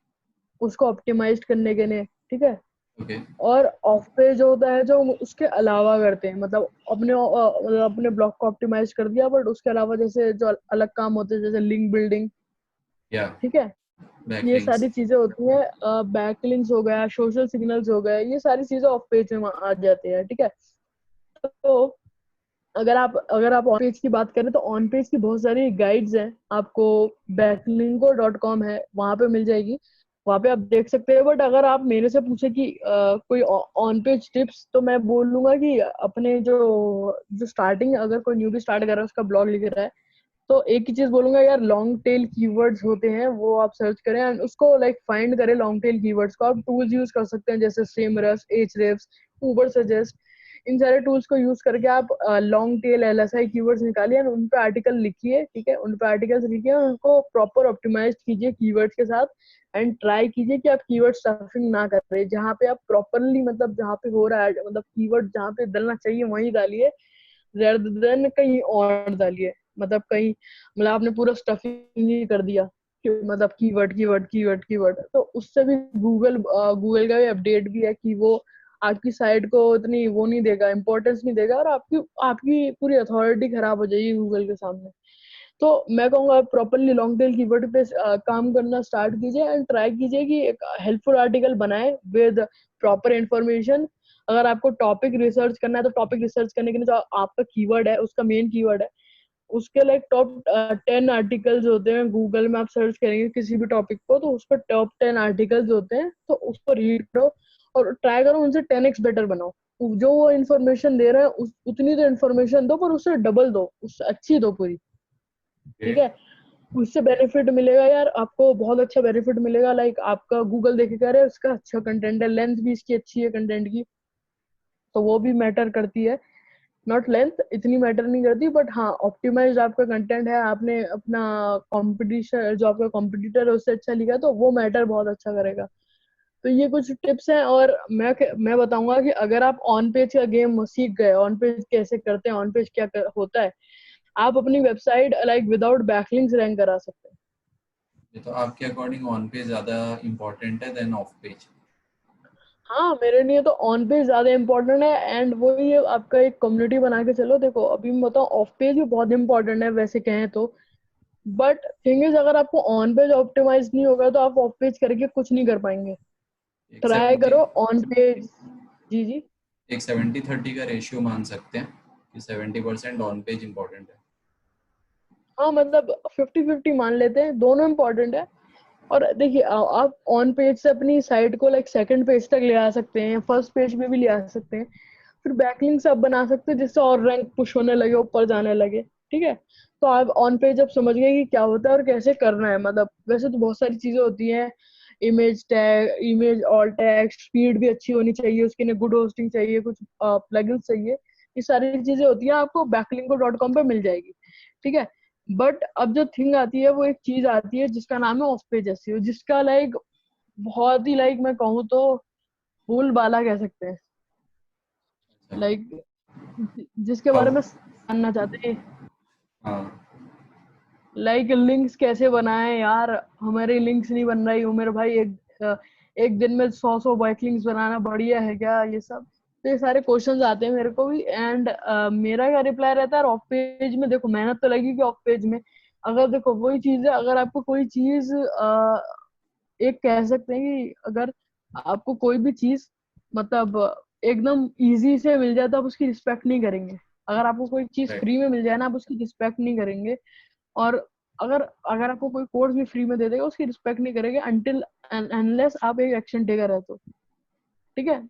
Speaker 1: उसको ऑप्टिमाइज करने के लिए। ठीक है।
Speaker 2: ओके।
Speaker 1: और ऑफ पेज होता है जो हम उसके अलावा करते हैं, मतलब अपने ब्लॉग को ऑप्टिमाइज कर दिया, बट उसके अलावा जैसे जो अलग काम होते हैं, जैसे लिंक बिल्डिंग।
Speaker 2: या
Speaker 1: ठीक है। ये
Speaker 2: बैकलिंक्स।
Speaker 1: सारी चीजें होती हैं, बैकलिंक्स हो गया, सोशल सिग्नल्स हो गए, ये सारी चीजें ऑफ पेज में आ जाती है। ठीक है। तो अगर आप ऑन पेज की बात करें तो ऑन पेज की बहुत सारी गाइड्स हैं आपको। backlinko.com है, वहां पे मिल जाएगी, वहां पे आप देख सकते हैं। बट अगर आप मेरे से पूछे कि कोई ऑन पेज टिप्स, तो मैं बोलूंगा कि अपने जो जो स्टार्टिंग, अगर कोई न्यू भी स्टार्ट कर रहा है, उसका ब्लॉग लिख रहा है, तो एक ही चीज बोलूंगा यार, लॉन्ग टेल कीवर्ड्स होते हैं वो आप सर्च करें एंड उसको लाइक फाइंड करें। लॉन्ग टेल कीवर्ड्स को आप टूल्स यूज कर सकते हैं, जैसे सेमरस, एचरेफ्स, उबर सजेस्ट। इन सारे टूल्स को यूज करके आप लॉन्ग टेल एलएसआई कीवर्ड्स निकालिए और उन पे आर्टिकल लिखिए, ठीक है, उन पे आर्टिकल्स लिखिए और उनको प्रॉपर ऑप्टिमाइज कीजिए कीवर्ड्स के साथ। एंड ट्राई कीजिए कि आप कीवर्ड स्टफिंग ना कर रहे, जहाँ पे आप प्रॉपरली, मतलब जहाँ पे हो रहा है, मतलब कीवर्ड जहाँ पे डलना चाहिए वहीं डालिए, रेदर देन कहीं और डालिए। मतलब कहीं, मतलब आपने पूरा स्टफिंग ही कर दिया कि मतलब कीवर्ड कीवर्ड कीवर्ड कीवर्ड, तो उससे भी गूगल का भी अपडेट भी है कि वो आपकी साइट को इतनी वो नहीं देगा, इंपॉर्टेंस नहीं देगा, और आपकी आपकी पूरी अथॉरिटी खराब हो जाएगी गूगल के सामने। तो मैं कहूँगा आप प्रॉपरली लॉन्ग टेल कीवर्ड पे काम करना स्टार्ट कीजिए एंड ट्राई कीजिए कि एक हेल्पफुल आर्टिकल बनाए विद प्रॉपर इंफॉर्मेशन। अगर आपको टॉपिक रिसर्च करना है तो टॉपिक रिसर्च करने के लिए जो आपका कीवर्ड है, उसका मेन कीवर्ड है, उसके लाइक टॉप 10 आर्टिकल्स होते हैं। गूगल में आप सर्च करेंगे किसी भी टॉपिक को, तो उस पर टॉप 10 आर्टिकल्स होते हैं, तो उसको रीड करो और ट्राई करो उनसे 10x बेटर बनाओ। जो वो इन्फॉर्मेशन दे रहे हैं उतनी तो इन्फॉर्मेशन दो, पर उससे डबल दो, उससे अच्छी दो पूरी, ठीक है। उससे बेनिफिट मिलेगा यार, आपको बहुत अच्छा बेनिफिट मिलेगा। लाइक आपका गूगल देखे कह रहे हैं उसका अच्छा कंटेंट है, लेंथ भी इसकी अच्छी है कंटेंट की, तो वो भी मैटर करती है। नॉट लेंथ इतनी मैटर नहीं करती, बट हाँ ऑप्टिमाइज आपका कंटेंट है, आपने अपना कंपटीशन, जो आपका कॉम्पिटिटर है उससे अच्छा लिखा, तो वो मैटर बहुत अच्छा करेगा। तो ये कुछ टिप्स हैं। और मैं बताऊंगा कि अगर आप ऑन पेज का गेम सीख गए, ऑन पेज कैसे करते हैं, ऑन पेज होता है, आप अपनी website like without backlinks rank करा सकते हैं।
Speaker 2: ये तो आपके अकॉर्डिंग ऑन पेज ज्यादा इम्पोर्टेंट है देन ऑफ पेज?
Speaker 1: हाँ, मेरे लिए तो ऑन पेज ज्यादा इंपॉर्टेंट है। एंड वो ये आपका एक कम्युनिटी बना के चलो। देखो अभी मैं बताऊँ, ऑफ पेज भी बहुत इंपॉर्टेंट है वैसे कहें तो, बट थिंग इज अगर आपको ऑन पेज ऑप्टिमाइज नहीं होगा तो आप ऑफ पेज करके कुछ नहीं कर पाएंगे।
Speaker 2: एक
Speaker 1: ट्राई
Speaker 2: 70
Speaker 1: करो ऑन पेज। जी जी।
Speaker 2: एक 70-30 का रेशियो मान सकते हैं कि 70% ऑन पेज इम्पोर्टेंट है।
Speaker 1: हाँ मतलब 50-50 मान लेते हैं, दोनों इम्पोर्टेंट है। और देखिए आप ऑन पेज से अपनी साइट को लाइक सेकंड पेज तक ले आ सकते हैं, फर्स्ट पेज पे भी ले आ सकते हैं। फिर बैकलिंक्स आप बना सकते हैं जिससे और रैंक पुश होने लगे, ऊपर जाने लगे, ठीक है। तो आप ऑन पेज अब समझ गए कि क्या होता है और कैसे करना है। मतलब वैसे तो बहुत सारी चीजें होती हैं, image tag, image alt text, speed भी अच्छी होनी चाहिए, उसके लिए गुड होस्टिंग चाहिए, कुछ प्लगइन्स चाहिए, ये सारी चीजें होती हैं, आपको backlinko.com पे मिल जाएगी, ठीक है। बट अब जो थिंग आती है, वो एक चीज आती है जिसका नाम है ऑफ पेज एसईओ, जिसका लाइक बहुत ही लाइक मैं कहूँ तो फूल बाला कह सकते हैं,
Speaker 2: अच्छा।
Speaker 1: लाइक जिसके बारे
Speaker 2: अब
Speaker 1: में जानना चाहते हैं।
Speaker 2: हाँ।
Speaker 1: लाइक लिंक्स कैसे बनाए यार, हमारे लिंक्स नहीं बन रही हूँ मेरे भाई, एक दिन में 100 बैकलिंक्स बनाना बढ़िया है क्या, ये सब। तो ये सारे क्वेश्चंस आते हैं मेरे को भी। एंड मेरा क्या रिप्लाई रहता है, ऑफ पेज में देखो मेहनत तो लगेगी ऑफ पेज में। अगर देखो वही चीज है, अगर आपको कोई चीज एक कह सकते हैं कि अगर आपको कोई भी चीज मतलब एकदम इजी से मिल जाए तो आप उसकी रिस्पेक्ट नहीं करेंगे। अगर आपको कोई चीज
Speaker 2: राइट।
Speaker 1: फ्री में मिल जाए ना, आप उसकी रिस्पेक्ट नहीं करेंगे। और अगर अगर आपको कोई कोर्स भी फ्री में दे देगा उसकी रिस्पेक्ट नहीं करेंगे अनटिल अनलेस आप एक एक्शन टेकर है तो, ठीक है।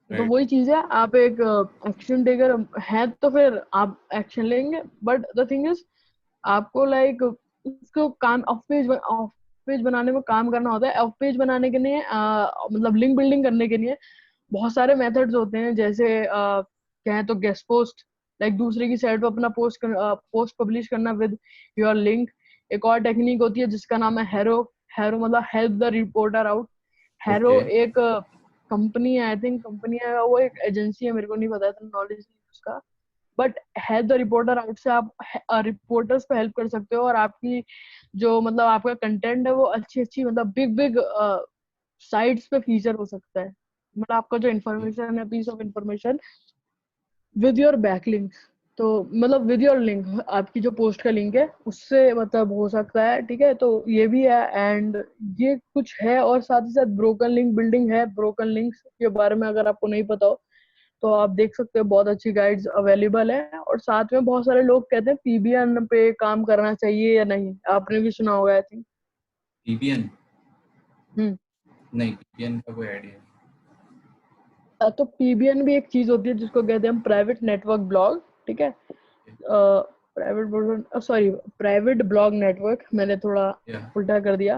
Speaker 1: तो
Speaker 2: राइट।
Speaker 1: वही चीज है, आप एक एक्शन टेकर है तो फिर आप एक्शन लेंगे। बट द थिंग इज आपको लाइक उसको काम ऑफ पेज बनाने में काम करना होता है। ऑफ पेज बनाने के लिए मतलब लिंक बिल्डिंग करने के लिए बहुत सारे मेथड्स होते हैं, जैसे कहें तो गेस्ट पोस्ट, लाइक दूसरे की साइट पर अपना पोस्ट पब्लिश करना विद योर लिंक। एक और टेक्निक होती है जिसका नाम है हैरो। हैरो मतलब help the reporter out. Harrow
Speaker 2: okay.
Speaker 1: एक कंपनी है, आई थिंक कंपनी है, वो एक एजेंसी है, मेरे को नहीं पता, इतना नॉलेज नहीं है उसका। But help the reporter out से आप रिपोर्टर्स पे हेल्प कर सकते हो, और आपकी जो मतलब आपका कंटेंट है वो अच्छी अच्छी मतलब बिग बिग साइट्स पे फीचर हो सकता है। मतलब आपका जो इन्फॉर्मेशन है, piece of information with your backlink, तो मतलब विद योर लिंक, आपकी जो पोस्ट का लिंक है उससे मतलब हो सकता है, ठीक है। तो ये भी है। एंड ये कुछ है, और साथ ही साथ ब्रोकन लिंक बिल्डिंग है। ब्रोकन लिंक्स के बारे में अगर आपको नहीं पता हो तो आप देख सकते हो बहुत अच्छी गाइड्स अवेलेबल है। और साथ में बहुत सारे लोग कहते हैं पीबीएन पे काम करना चाहिए या नहीं, आपने भी सुना होगा आई थिंक।
Speaker 2: पीबीएन?
Speaker 1: हम्म।
Speaker 2: नहीं, पीबीएन का कोई आइडिया
Speaker 1: तो पीबीएन भी एक चीज होती है जिसको कहते हैं प्राइवेट नेटवर्क ब्लॉग, ठीक है।
Speaker 2: नहीं।
Speaker 1: प्राइवेट ब्लॉग नेटवर्क, मैंने थोड़ा
Speaker 2: या
Speaker 1: उल्टा कर दिया।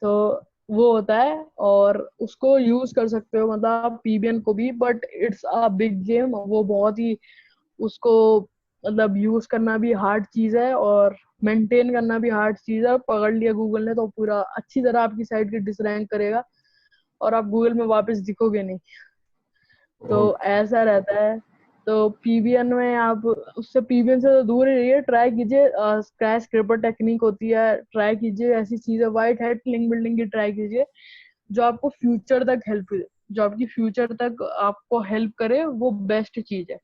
Speaker 1: तो वो होता है और उसको यूज कर सकते हो, मतलब आप पीबीएन को भी, but it's a big game. वो बहुत ही, उसको मतलब यूज करना भी हार्ड चीज है और मेंटेन करना भी हार्ड चीज है। पकड़ लिया गूगल ने तो पूरा अच्छी तरह आपकी साइट की डिसरैंक करेगा और आप गूगल में वापस दिखोगे नहीं। तो
Speaker 2: ओके।
Speaker 1: ऐसा रहता है। तो पीबीएन में आप उससे, पीबीएन से तो दूर ही रहिए, ट्राई कीजिए। स्काई स्क्रैपर टेक्निक होती है, ट्राई कीजिए ऐसी चीजें। वाइट हैट लिंक बिल्डिंग की ट्राई कीजिए जो आपको फ्यूचर तक हेल्प, जो आपकी फ्यूचर तक आपको हेल्प करे, वो बेस्ट चीज है।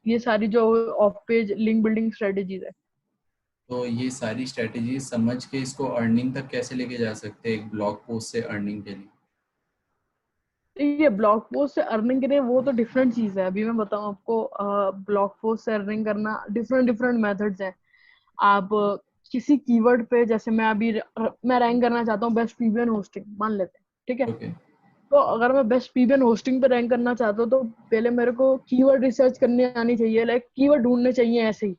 Speaker 1: ये सारी जो of page link building strategies है।
Speaker 2: तो ये सारी स्ट्रेटेजी समझ के इसको अर्निंग तक कैसे लेके जा सकते हैं, एक ब्लॉग पोस्ट से अर्निंग के लिए?
Speaker 1: ये ब्लॉग पोस्ट से अर्निंग के लिए वो तो डिफरेंट चीज है। अभी मैं बताऊं आपको, ब्लॉग पोस्ट से अर्निंग करना डिफरेंट डिफरेंट मेथड्स हैं। आप किसी कीवर्ड पे, जैसे मैं अभी मैं रैंक करना चाहता हूँ बेस्ट पीबीएन होस्टिंग मान लेते हैं, ठीक है।
Speaker 2: ओके।
Speaker 1: तो अगर मैं बेस्ट पीबीएन होस्टिंग पे रैंक करना चाहता हूँ तो पहले मेरे को कीवर्ड रिसर्च करने आनी चाहिए, लाइक कीवर्ड ढूंढने चाहिए ऐसे ही।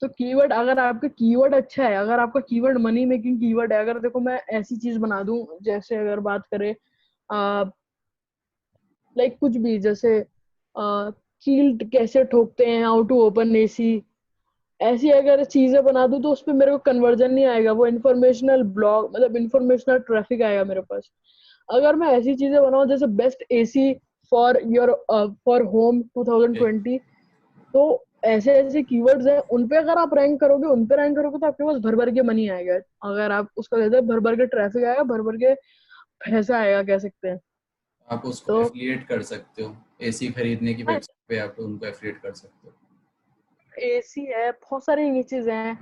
Speaker 1: तो कीवर्ड, अगर आपका कीवर्ड अच्छा है, अगर आपका कीवर्ड मनी मेकिंग कीवर्ड है, अगर देखो मैं ऐसी चीज बना दूं, जैसे अगर बात करें लाइक कुछ भी, जैसे कील्ड कैसे ठोकते हैं, हाउ टू ओपन एसी, ऐसी अगर चीजें बना दूं तो उस पर मेरे को कन्वर्जन नहीं आएगा, वो इन्फॉर्मेशनल ब्लॉग, मतलब इन्फॉर्मेशनल ट्रैफिक आएगा मेरे पास। अगर मैं ऐसी चीजें बनाऊं जैसे best AC for your for home 2020, तो ऐसे ऐसे कीवर्ड्स हैं, उन पे अगर आप रैंक करोगे, उन पे रैंक करोगे तो आपके पास भर भर के मनी आएगा। अगर आप उसका कहते हैं भर भर के ट्रैफिक आएगा, भर भर के पैसा आएगा कह सकते हैं।
Speaker 2: आप उसको
Speaker 1: तो
Speaker 2: एफिलिएट कर सकते हो, एसी खरीदने की वेबसाइट पे आप उनको एफिलिएट कर सकते हो।
Speaker 1: एसी है, बहुत सारी ये चीजें हैं,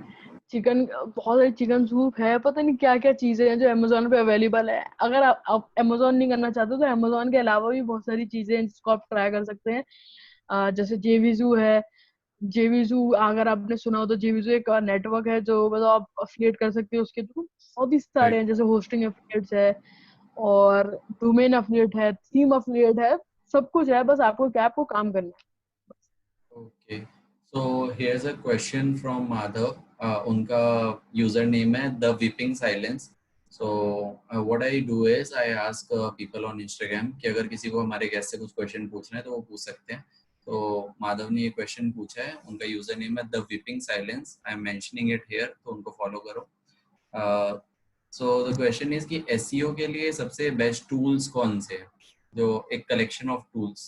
Speaker 1: चिकन, बहुत सारी चिकन सूप है, पता नहीं क्या क्या चीजें हैं जो अमेजोन पे अवेलेबल है। अगर आप अमेजोन नहीं करना चाहते तो अमेजोन के अलावा भी बहुत सारी चीजें हैं जिसको आप ट्राई कर सकते हैं। जैसे जेवीजू है। जेवीजू अगर आपने सुना हो तो जेवीजू एक नेटवर्क है जो मतलब आप अफिलिएट कर सकते हो उसके थ्रू। बहुत ही सारे
Speaker 2: राइट।
Speaker 1: हैं, जैसे होस्टिंग अफिलिएट्स है और डोमेन अफिलिएट है, थीम अफिलिएट है, सब कुछ है। बस आपको क्या, आपको काम करना है।
Speaker 2: Okay, so here's a question from Madhav. उनका यूजर नेम है the weeping silence. So what I do is I ask people on Instagram कि अगर किसी को हमारे गेस्ट से कुछ क्वेश्चन पूछना है तो वो पूछ सकते हैं। तो माधव ने ये क्वेश्चन पूछा है, उनका यूजर नेम है the weeping silence. I am mentioning it here, तो उनको फॉलो करो। सो द क्वेश्चन इज कि एसईओ के लिए सबसे बेस्ट टूल्स कौन से हैं, जो एक कलेक्शन ऑफ टूल्स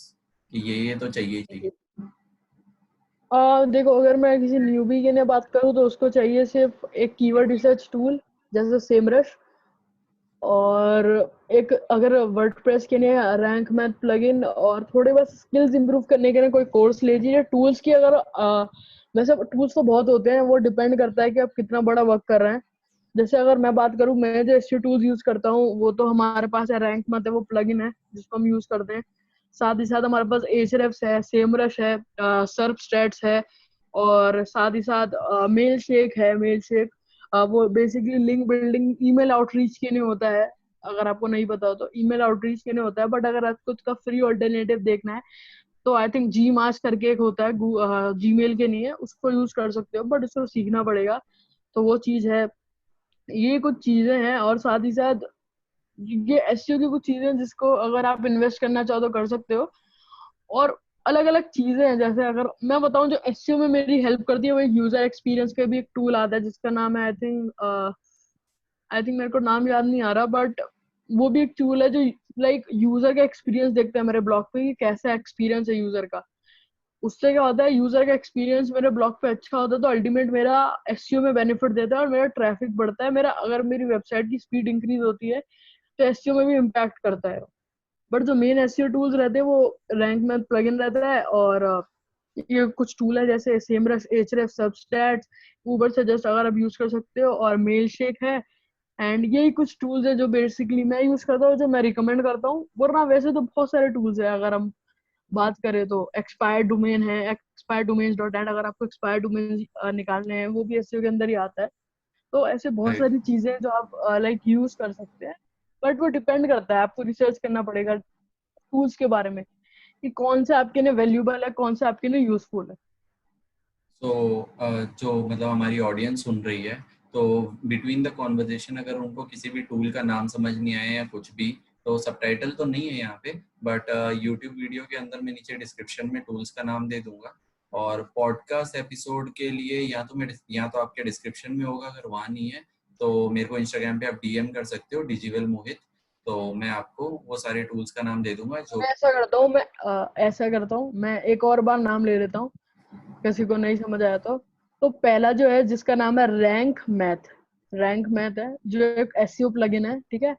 Speaker 2: कि ये तो चाहिए ही चाहिए।
Speaker 1: देखो, अगर मैं किसी न्यूबी के लिए बात करूँ तो उसको चाहिए सिर्फ एक कीवर्ड रिसर्च टूल जैसे सेमरश, और एक अगर वर्डप्रेस के लिए रैंक मैथ प्लगइन, और थोड़े बस स्किल्स इंप्रूव करने के लिए कोई कोर्स ले लीजिए टूल्स की। अगर वैसे टूल्स तो बहुत होते हैं, वो डिपेंड करता है कि आप कितना बड़ा वर्क कर रहे हैं। जैसे अगर मैं बात करूँ, मैं जो एसईओ टूल्स यूज करता हूँ वो तो हमारे पास है रैंक मैथ है, वो प्लगइन है जिसको हम यूज करते हैं। साथ ही साथ हमारे पास एचरेफ्स है, सेमरश है, सर्फ स्टैट्स है, और साथ ही साथ मेल शेक है। मेल शेक वो basically link building email outreach के लिए होता है। अगर आपको नहीं पता हो तो ईमेल आउटरीच के लिए होता है, बट अगर आपको उसका फ्री ऑल्टरनेटिव देखना है तो आई थिंक जी मास करके एक होता है जीमेल के लिए, उसको यूज कर सकते हो, बट उसको सीखना पड़ेगा। तो वो चीज है। ये कुछ चीजें हैं, और साथ ही साथ ये एसईओ की कुछ चीजें हैं जिसको अगर आप इन्वेस्ट करना चाहो तो कर सकते हो। और अलग अलग चीजें हैं, जैसे अगर मैं बताऊं जो एसईओ में मेरी हेल्प करती है, वो एक यूजर एक्सपीरियंस पे भी एक टूल आता है जिसका नाम है आई थिंक मेरे को नाम याद नहीं आ रहा, बट वो भी एक टूल है जो लाइक यूजर का एक्सपीरियंस देखते हैं मेरे ब्लॉग पे कि कैसा एक्सपीरियंस है यूजर का। उससे क्या होता है, यूजर का एक्सपीरियंस मेरे ब्लॉग पे अच्छा होता है तो अल्टीमेट मेरा एसईओ में बेनिफिट देता है और मेरा ट्रैफिक बढ़ता है। मेरा, अगर मेरी वेबसाइट की स्पीड इंक्रीज होती है तो एसईओ में भी इम्पैक्ट करता है। बट जो मेन एसईओ टूल्स रहते हैं वो रैंक में प्लगइन रहता है, और ये कुछ टूल है जैसे सेमरस, एचरेफ, सबस्टैट्स, ऊबर से जस्ट अगर आप यूज कर सकते हो, और मेल शेक है। एंड यही कुछ टूल्स है जो बेसिकली मैं यूज करता हूँ, जो मैं रिकमेंड करता हूँ। वरना वैसे तो बहुत सारे टूल्स है, अगर हम बात करें तो एक्सपायर डोमेन है, एक्सपायर डोमेन डॉट नेट, अगर आपको एक्सपायर डोमेन निकालने हैं वो भी एसईओ के अंदर ही आता है। तो ऐसे बहुत
Speaker 2: राइट।
Speaker 1: सारी चीजें हैं जो आप लाइक यूज कर सकते हैं, बट वो डिपेंड करता है, आपको रिसर्च करना पड़ेगा टूल्स के बारे में कि कौन सा आपके लिए वैल्यूबल है, कौन सा आपके लिए यूजफुल है।
Speaker 2: सो जो मतलब हमारी ऑडियंस सुन रही है, तो बिटवीन द कॉन्वर्जेशन अगर उनको किसी भी टूल का नाम समझ नहीं आया या कुछ भी, तो सबटाइटल तो नहीं है यहाँ पे, बट यूट्यूब वीडियो के अंदर मैं नीचे डिस्क्रिप्शन में टूल्स का नाम दे दूंगा। और पॉडकास्ट एपिसोड के लिए या तो आपके डिस्क्रिप्शन में होगा, अगर वहाँ नहीं है तो मेरे को इंस्टाग्राम पे आप डीएम कर सकते हो, डिजिवल मोहित। तो मैं आपको वो सारे टूल्स का नाम दे दूंगा जो।
Speaker 1: मैं ऐसा करता हूँ, ऐसा करता हूँ, मैं एक और बार नाम ले लेता हूँ, किसी को नहीं समझ आया तो पहला जो है जिसका नाम है रैंक मैथ, रैंक मैथ है जो एक एसईओ प्लगइन है, ठीक है।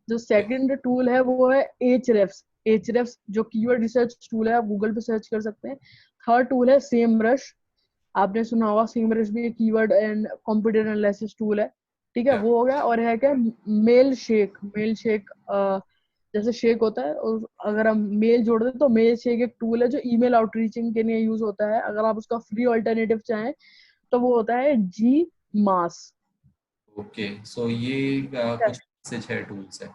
Speaker 1: जो सेकंड टूल है वो है एचरेफ्स, एचरेफ्स जो कीवर्ड रिसर्च टूल है, आप गूगल पे सर्च कर सकते हैं। थर्ड टूल है सेमरश, आपने सुना होगा, सेमरश भी एक keyword and computer analysis tool है, ठीक है, वो हो गया। और है क्या, मेल शेक, मेल शेक जैसे शेक होता है, और अगर हम मेल जोड़ दें तो मेल शेक एक टूल है जो ईमेल आउटरीचिंग के लिए यूज होता है। अगर आप उसका फ्री ऑल्टरनेटिव चाहें तो वो होता है जी मास।
Speaker 2: ओके, सो ये
Speaker 1: ठीक है
Speaker 2: कुछ से 6 टूल्स है।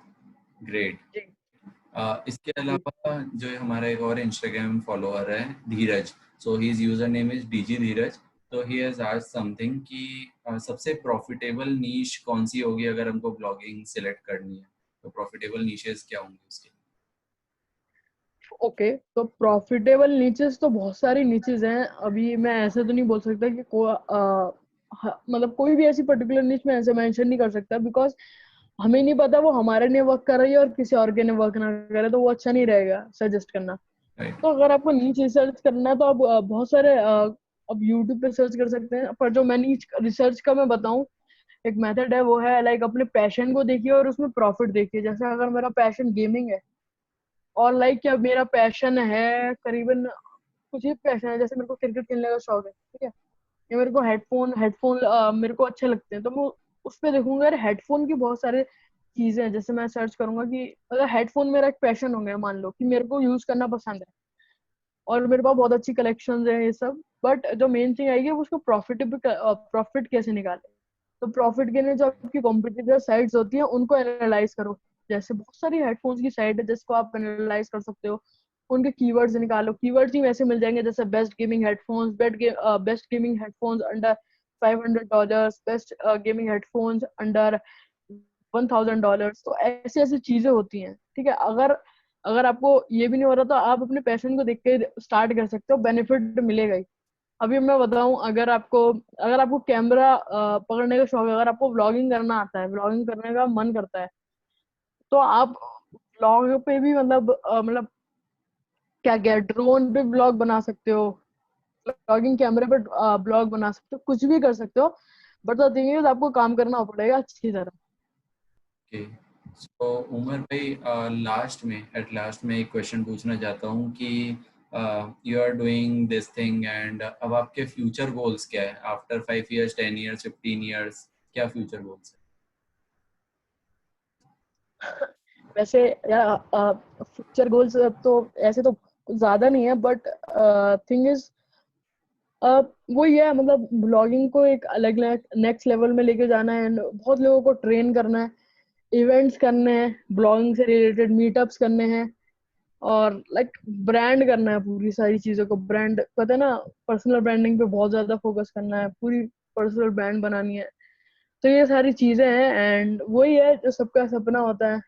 Speaker 2: ग्रेट।
Speaker 1: जी
Speaker 2: इसके
Speaker 1: जी।
Speaker 2: अलावा जो है हमारा एक और इंस्टाग्राम फॉलोअर है, Dheeraj. So his user name is DG Dheeraj. तो ही हैज आस्क्ड समथिंग कि सबसे प्रॉफिटेबल नीश कौन सी होगी अगर हमको ब्लॉगिंग सिलेक्ट करनी है, तो प्रॉफिटेबल नीशेस क्या होंगी उसके।
Speaker 1: ओके, तो प्रॉफिटेबल नीचेस तो बहुत सारी नीचेस हैं, अभी मैं ऐसे तो नहीं बोल सकता कि मतलब कोई भी ऐसी पर्टिकुलर नीच में ऐसे मेंशन नहीं कर सकता, बिकॉज हमें नहीं पता वो हमारे लिए वर्क कर रही है और किसी और के लिए वर्क ना करे, तो वो अच्छा नहीं रहेगा सजेस्ट करना।
Speaker 2: राइट।
Speaker 1: तो अगर आपको नीच रिसर्च करना है तो आप बहुत सारे अब यूट्यूब पे सर्च कर सकते हैं, पर जो मैं नीच रिसर्च का मैं बताऊं, एक मेथड है, वो है लाइक अपने पैशन को देखिए और उसमें प्रॉफिट देखिए। जैसे अगर मेरा पैशन गेमिंग है और लाइक क्या मेरा पैशन है करीबन, कुछ ही पैशन है, जैसे मेरे को क्रिकेट खेलने का शौक है, ठीक है, या मेरे को हेडफोन हेडफोन मेरे को अच्छे लगते हैं, तो मैं उस पर देखूंगा यार हेडफोन की बहुत सारे चीजें हैं। जैसे मैं सर्च करूंगा कि अगर हेडफोन मेरा एक पैशन हो गया, मान लो कि मेरे को यूज करना पसंद है और मेरे पास बहुत अच्छी कलेक्शन है ये सब, बट जो मेन थिंग आएगी वो उसको प्रॉफिट कैसे निकाले। तो प्रॉफिट के लिए जो आपकी कॉम्पिटिटर साइट्स होती हैं उनको एनालाइज करो। जैसे बहुत सारी हेडफोन्स की साइट है जिसको आप एनालाइज कर सकते हो, उनके कीवर्ड्स निकालो, कीवर्ड्स ही वैसे मिल जाएंगे जैसे best gaming headphones, best gaming headphones under $500, best gaming headphones under $1,000। तो ऐसी ऐसी चीजें होती हैं, ठीक है। अगर अगर आपको ये भी नहीं हो रहा तो आप अपने पैशन को देख के स्टार्ट कर सकते हो, बेनिफिट मिलेगा ही। अभी मैं बताऊं, अगर आपको कैमरा पकड़ने का शौक है, अगर आपको व्लॉगिंग करना आता है, व्लॉगिंग करने का मन करता है, तो आप व्लॉग पे भी मतलब क्या क्या ड्रोन पे ब्लॉग बना सकते हो, व्लॉगिंग कैमरे पे ब्लॉग बना सकते हो, कुछ भी कर सकते हो। बट द थिंग इज आपको काम करना पड़ेगा अच्छी तरह।
Speaker 2: ओके, सो उमर भाई, लास्ट में एक क्वेश्चन पूछना चाहता हूँ कि you are doing this thing and अब आपके फ्यूचर गोल्स क्या है आफ्टर 5 years, 10 years, 15 years, क्या फ्यूचर गोल्स है।
Speaker 1: वैसे यार फ्यूचर गोल्स तो ऐसे तो ज्यादा नहीं है, बट थिंग इज वो ये है, मतलब ब्लॉगिंग को एक अलग नेक्स्ट लेवल में लेके जाना है and बहुत लोगों को ट्रेन करना है, इवेंट्स करने हैं, ब्लॉगिंग से रिलेटेड मीटअप्स करने हैं, और लाइक ब्रांड करना है, पूरी सारी चीजों को ब्रांड, पता है ना, पर्सनल ब्रांडिंग पे बहुत ज्यादा फोकस करना है, पूरी पर्सनल ब्रांड बनानी है। तो ये सारी चीजें हैं एंड वही है जो सबका सपना होता है,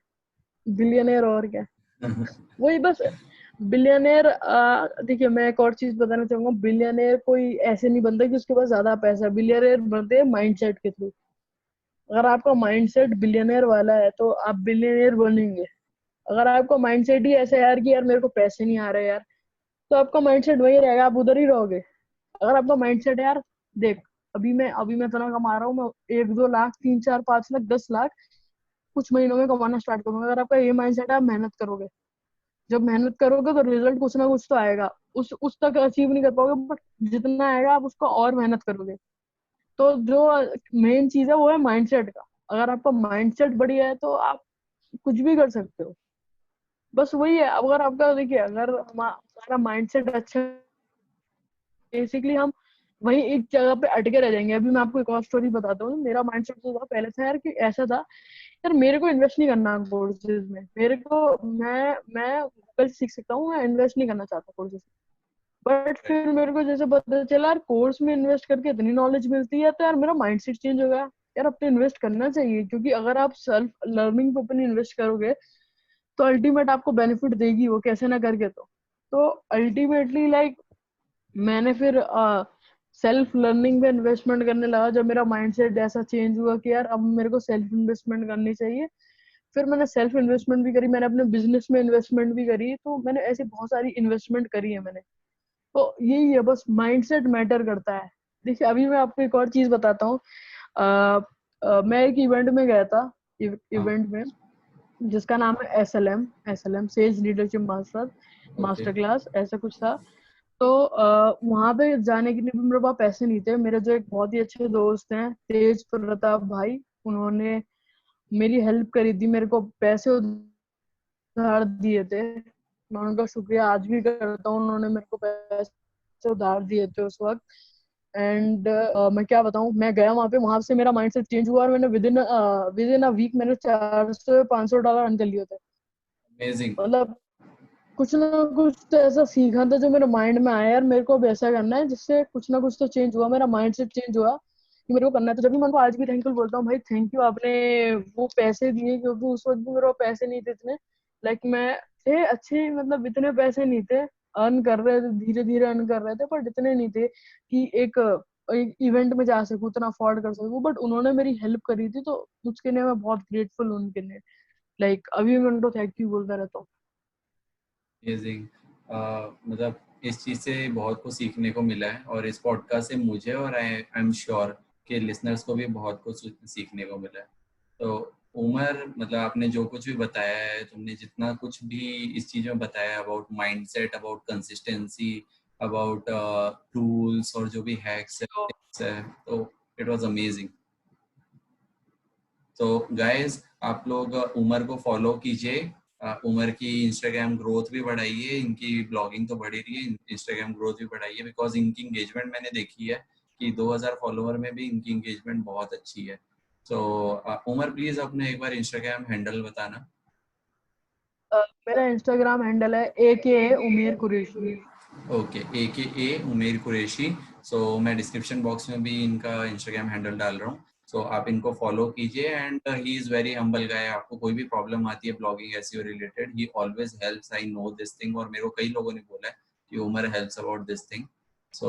Speaker 1: बिलियनर और क्या, वही बस। बिलियनर, देखिए मैं एक और चीज बताना चाहूंगा, बिलियनर कोई ऐसे नहीं बनता कि उसके पास ज्यादा पैसा है, बिलियनर बनते हैं माइंडसेट के थ्रू। अगर आपका माइंडसेट बिलियनर वाला है तो आप बिलियनर बनेंगे। अगर आपका माइंडसेट ही ऐसा है यार कि यार मेरे को पैसे नहीं आ रहे यार, तो आपका माइंडसेट वही रहेगा, आप उधर ही रहोगे। अगर आपका माइंडसेट है यार, देख, अभी मैं इतना कमा रहा हूँ, मैं 1-2 लाख, 3-4-5 लाख, 10 लाख कुछ महीनों में कमाना स्टार्ट करूंगा। अगर आपका ये माइंडसेट है, आप मेहनत करोगे, जब मेहनत करोगे तो रिजल्ट कुछ ना कुछ तो आएगा। उस तक अचीव नहीं कर पाओगे, बट जितना आएगा आप उसको और मेहनत करोगे। तो जो मेन चीज है वो है माइंडसेट का। अगर आपका माइंडसेट बढ़िया है तो आप कुछ भी कर सकते हो। बस वही है, अगर आपका देखिए, अगर हमारा हमारा माइंडसेट अच्छा, बेसिकली हम वही एक जगह पे अटके रह जाएंगे। अभी मैं आपको एक और स्टोरी बताता हूँ। मेरा माइंडसेट जो था पहले था यार कि ऐसा था यार मेरे को इन्वेस्ट नहीं करना कोर्सेज में, मेरे को मैं गूगल से सीख सकता हूँ, मैं इन्वेस्ट नहीं करना चाहता कोर्सेज। But
Speaker 2: Right.
Speaker 1: फिर मेरे को जैसे पता चला यार कोर्स में इन्वेस्ट करके इतनी नॉलेज मिलती है, तो यार मेरा माइंडसेट चेंज हो गया। यार अब तो इन्वेस्ट करना चाहिए, क्योंकि अगर आप सेल्फ लर्निंग पे अपनी इन्वेस्ट करोगे तो अल्टीमेट आपको बेनिफिट देगी वो, कैसे ना करके। तो अल्टीमेटली लाइक मैंने फिर सेल्फ लर्निंग में इन्वेस्टमेंट करने लगा जब मेरा माइंडसेट ऐसा चेंज हुआ कि यार अब मेरे को सेल्फ इन्वेस्टमेंट करनी चाहिए। फिर मैंने सेल्फ इन्वेस्टमेंट भी करी, मैंने अपने बिजनेस में इन्वेस्टमेंट भी करी, तो मैंने ऐसी बहुत सारी इन्वेस्टमेंट करी है मैंने। तो यही है, बस माइंडसेट मैटर करता है। देखिए अभी मैं आपको एक और चीज बताता हूँ। मैं एक इवेंट में गया था,
Speaker 2: हाँ.
Speaker 1: इवेंट में जिसका नाम है S L M sales leadership master
Speaker 2: Okay.
Speaker 1: Master class ऐसा कुछ था। तो वहां पे जाने के लिए भी मेरे पास पैसे नहीं थे। मेरे जो एक बहुत ही अच्छे दोस्त हैं तेज प्रताप भाई, उन्होंने मेरी हेल्प करी थी, मेरे को पैसे उधार दिए थे। मैं उनका शुक्रिया आज भी करता हूँ, उन्होंने मेरे को पैसे उधार दिए थे उस वक्त। एंड मैं क्या बताऊँ, मैं गया वहां से मेरा माइंडसेट चेंज हुआ और मैंने विद इन अ वीक मैंने $400-500 अर्न कर लिए थे।
Speaker 2: Amazing.
Speaker 1: मतलब कुछ ना कुछ तो ऐसा सीखा था जो मेरे माइंड में आया यार मेरे को अब ऐसा करना है, जिससे कुछ ना कुछ तो चेंज हुआ, मेरा माइंड सेट चेंज हुआ कि मेरे को करना है। तो जब भी मैं उनको आज भी थैंकफुल बोलता हूँ, भाई थैंक यू आपने वो पैसे दिए, क्योंकि उस वक्त भी मेरे को पैसे नहीं थे इतने। लाइक मैं थे अच्छे, मतलब इतने पैसे नहीं थे, अर्न कर रहे थे, धीरे धीरे अर्न कर रहे थे, बट इतने नहीं थे कि एक इवेंट में जा सकूं, उतना अफोर्ड कर सकूं। बट उन्होंने मेरी हेल्प करी थी, तो उसके लिए मैं बहुत ग्रेटफुल हूँ उनके लिए। लाइक अभी मैं उनको थैंक यू बोलता रहता हूँ।
Speaker 2: अमेजिंग. मतलब इस चीज़ से बहुत कुछ सीखने को मिला है और इस पॉडकास्ट से मुझे और आई एम श्योर कि लिसनर्स को भी बहुत कुछ सीखने को मिला है. तो उमर, मतलब आपने जो कुछ भी बताया है, तुमने जितना कुछ भी इस चीज़ में बताया about mindset, about consistency, about tools और जो भी हैक्स है,
Speaker 1: तो
Speaker 2: tips है, तो इट वाज अमेजिंग. तो गाइस आप लोग उमर को फॉलो कीजिए. उमर की इंस्टाग्राम ग्रोथ भी बढ़ाइए, इनकी ब्लॉगिंग तो बढ़ी रही है, इंस्टाग्राम ग्रोथ भी बढ़ाइए, बिकॉज इनकी इंगेजमेंट मैंने देखी है कि 2000 फॉलोवर में भी इनकी इंगेजमेंट बहुत अच्छी है. तो उमर प्लीज अपने एक बार इंस्टाग्राम हैंडल बताना.
Speaker 1: मेरा इंस्टाग्राम हैंडल है AKA उमेर कुरैशी।
Speaker 2: ओके, ए उमेर कुरैशी. सो मैं डिस्क्रिप्शन बॉक्स में भी इनका इंस्टाग्राम हैंडल डाल रहा हूँ. सो आप इनको फॉलो कीजिए and he is very humble guy. आपको कोई भी प्रॉब्लम आती है blogging SEO related, he always helps. I know this thing, और मेरे को कई लोगों ने बोला है कि Umar helps about this thing. So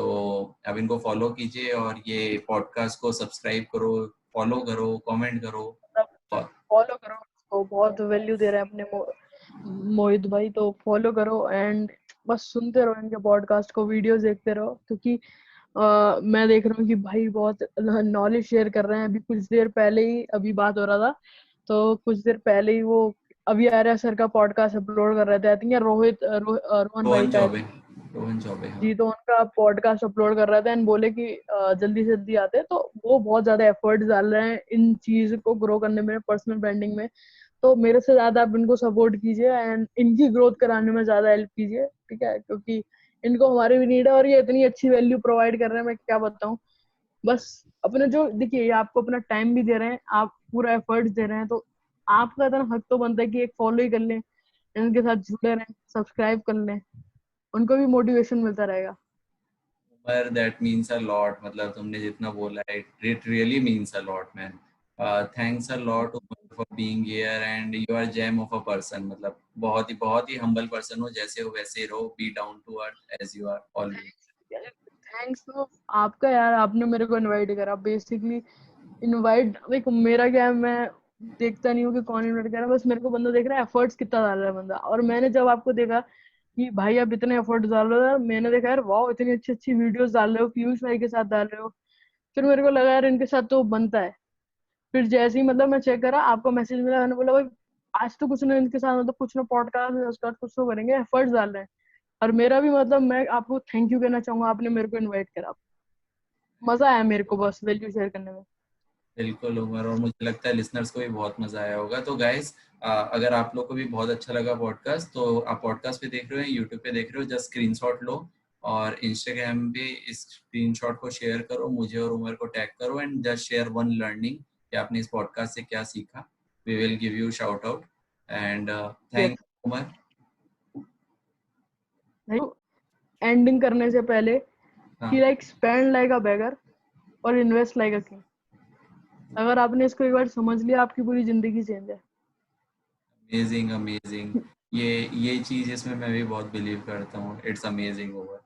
Speaker 2: आप इनको फॉलो कीजिए और ये पॉडकास्ट को सब्सक्राइब करो, फॉलो करो, कमेंट करो.
Speaker 1: फॉलो करो उसको, बहुत वैल्यू दे रहे हैं अपने मोहित भाई, तो फॉलो करो एंड बस सुनते रहो इनके पॉडकास्ट को, वीडियोस देखते रहो, क्योंकि मैं देख रहा हूँ कि भाई बहुत नॉलेज शेयर कर रहे हैं। अभी कुछ देर पहले ही अभी बात हो रहा था, तो कुछ देर पहले ही वो अभी आर्या सर का पॉडकास्ट अपलोड कर रहे थे, आई थिंक यार रोहन भाई
Speaker 2: रोहन
Speaker 1: का, आई
Speaker 2: चौबे.
Speaker 1: थिंक।
Speaker 2: रोहन चौबे, हाँ.
Speaker 1: जी, तो उनका पॉडकास्ट अपलोड कर रहे थे एंड बोले कि जल्दी से जल्दी आते हैं। तो वो बहुत ज्यादा एफर्ट्स डाल रहे हैं इन चीज को ग्रो करने में, पर्सनल ब्रांडिंग में। तो मेरे से ज्यादा आप इनको सपोर्ट कीजिए एंड इनकी ग्रोथ कराने में ज्यादा हेल्प कीजिए, ठीक है, क्योंकि इनको हमारी भी नीड है और ये इतनी अच्छी वैल्यू प्रोवाइड कर रहे हैं, मैं क्या बताऊं। बस अपने जो देखिए, ये आपको अपना टाइम भी दे रहे हैं, आप पूरा एफर्ट्स दे रहे हैं, तो आपका इतना हक तो बनता है कि एक फॉलो ही कर लें, इनके साथ जुड़े रहें, सब्सक्राइब कर लें, उनको भी मोटिवेशन मिलता रहेगा।
Speaker 2: पर दैट मीन्स अ लॉट. मतलब तुमने जितना बोला है, it really means a lot man. Thanks a lot for being here and you are gem of a person. मतलब बहुत ही हम्बल पर्सन हो, जैसे हो वैसे ही रहो, be down to earth as you are always.
Speaker 1: Thanks तो आपका यार, आपने मेरे को इनवाइट करा बेसिकली। इनवाइट देखो मेरा क्या है, मैं देखता नहीं हूँ कि कौन इनवाइट कर रहा है, बस मेरे को बंदा देख रहा है एफर्ट्स कितना डाल रहा है बंदा। और मैंने जब आपको देखा कि भाई आप इतने एफर्ट्स डाल रहे हो, मैंने देखा यार वाह इतनी अच्छी अच्छी वीडियोस डाल रहे हो, पीयूष भाई के साथ डाल रहे हो, फिर मेरे को लगा यार इनके साथ तो बनता है। फिर जैसे ही मतलब मैं चेक करा, आपको मैसेज मिला, मैंने बोला भाई आज तो कुछ ना इनके साथ, मतलब कुछ ना पॉडकास्ट में उसका कुछ तो करेंगे, एफर्ट्स डाल रहे हैं। और मेरा भी मतलब मैं आपको थैंक यू कहना चाहूंगा, आपने मेरे को इनवाइट करा, मजा आया मेरे को बस वैल्यू शेयर करने में।
Speaker 2: बिल्कुल उमर, और मुझे लगता है लिसनर्स को भी बहुत मजा आया होगा। तो गाइस, अगर आप लोग को भी बहुत अच्छा लगा पॉडकास्ट, तो आप पॉडकास्ट पे देख रहे हो, यूट्यूब पे देख रहे हो, जस्ट स्क्रीनशॉट लो और इंस्टाग्राम पे इस स्क्रीनशॉट को शेयर करो, मुझे और उमर को टैग करो and just share one learning कि आपने इस पॉडकास्ट से क्या सीखा। We will give you shout out and
Speaker 1: yes.
Speaker 2: Thank Umar.
Speaker 1: Ending करने से पहले
Speaker 2: हाँ,
Speaker 1: कि like spend like a beggar और इन्वेस्ट लाइक अ किंग। अगर आपने इसको एक बार समझ लिया, आपकी पूरी जिंदगी चेंज है।
Speaker 2: Amazing amazing. ये चीज इसमें मैं भी बहुत बिलीव करता हूँ। It's amazing over.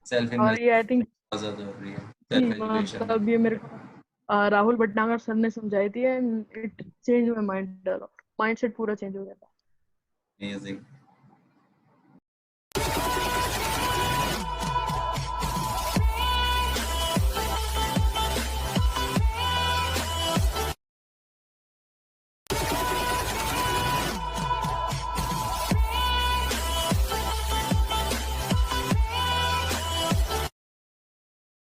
Speaker 2: सेल्फ
Speaker 1: और ये आई
Speaker 2: इन्वेस्टमेंट
Speaker 1: थिंक
Speaker 2: बहुत जरूरी है सेल्फ एजुकेशन में।
Speaker 1: मतलब ये मेरे को राहुल भटनागर सर ने समझाई थी and it change my mind. Mind set पूरा चेंज हो गया था।
Speaker 2: अमेजिंग।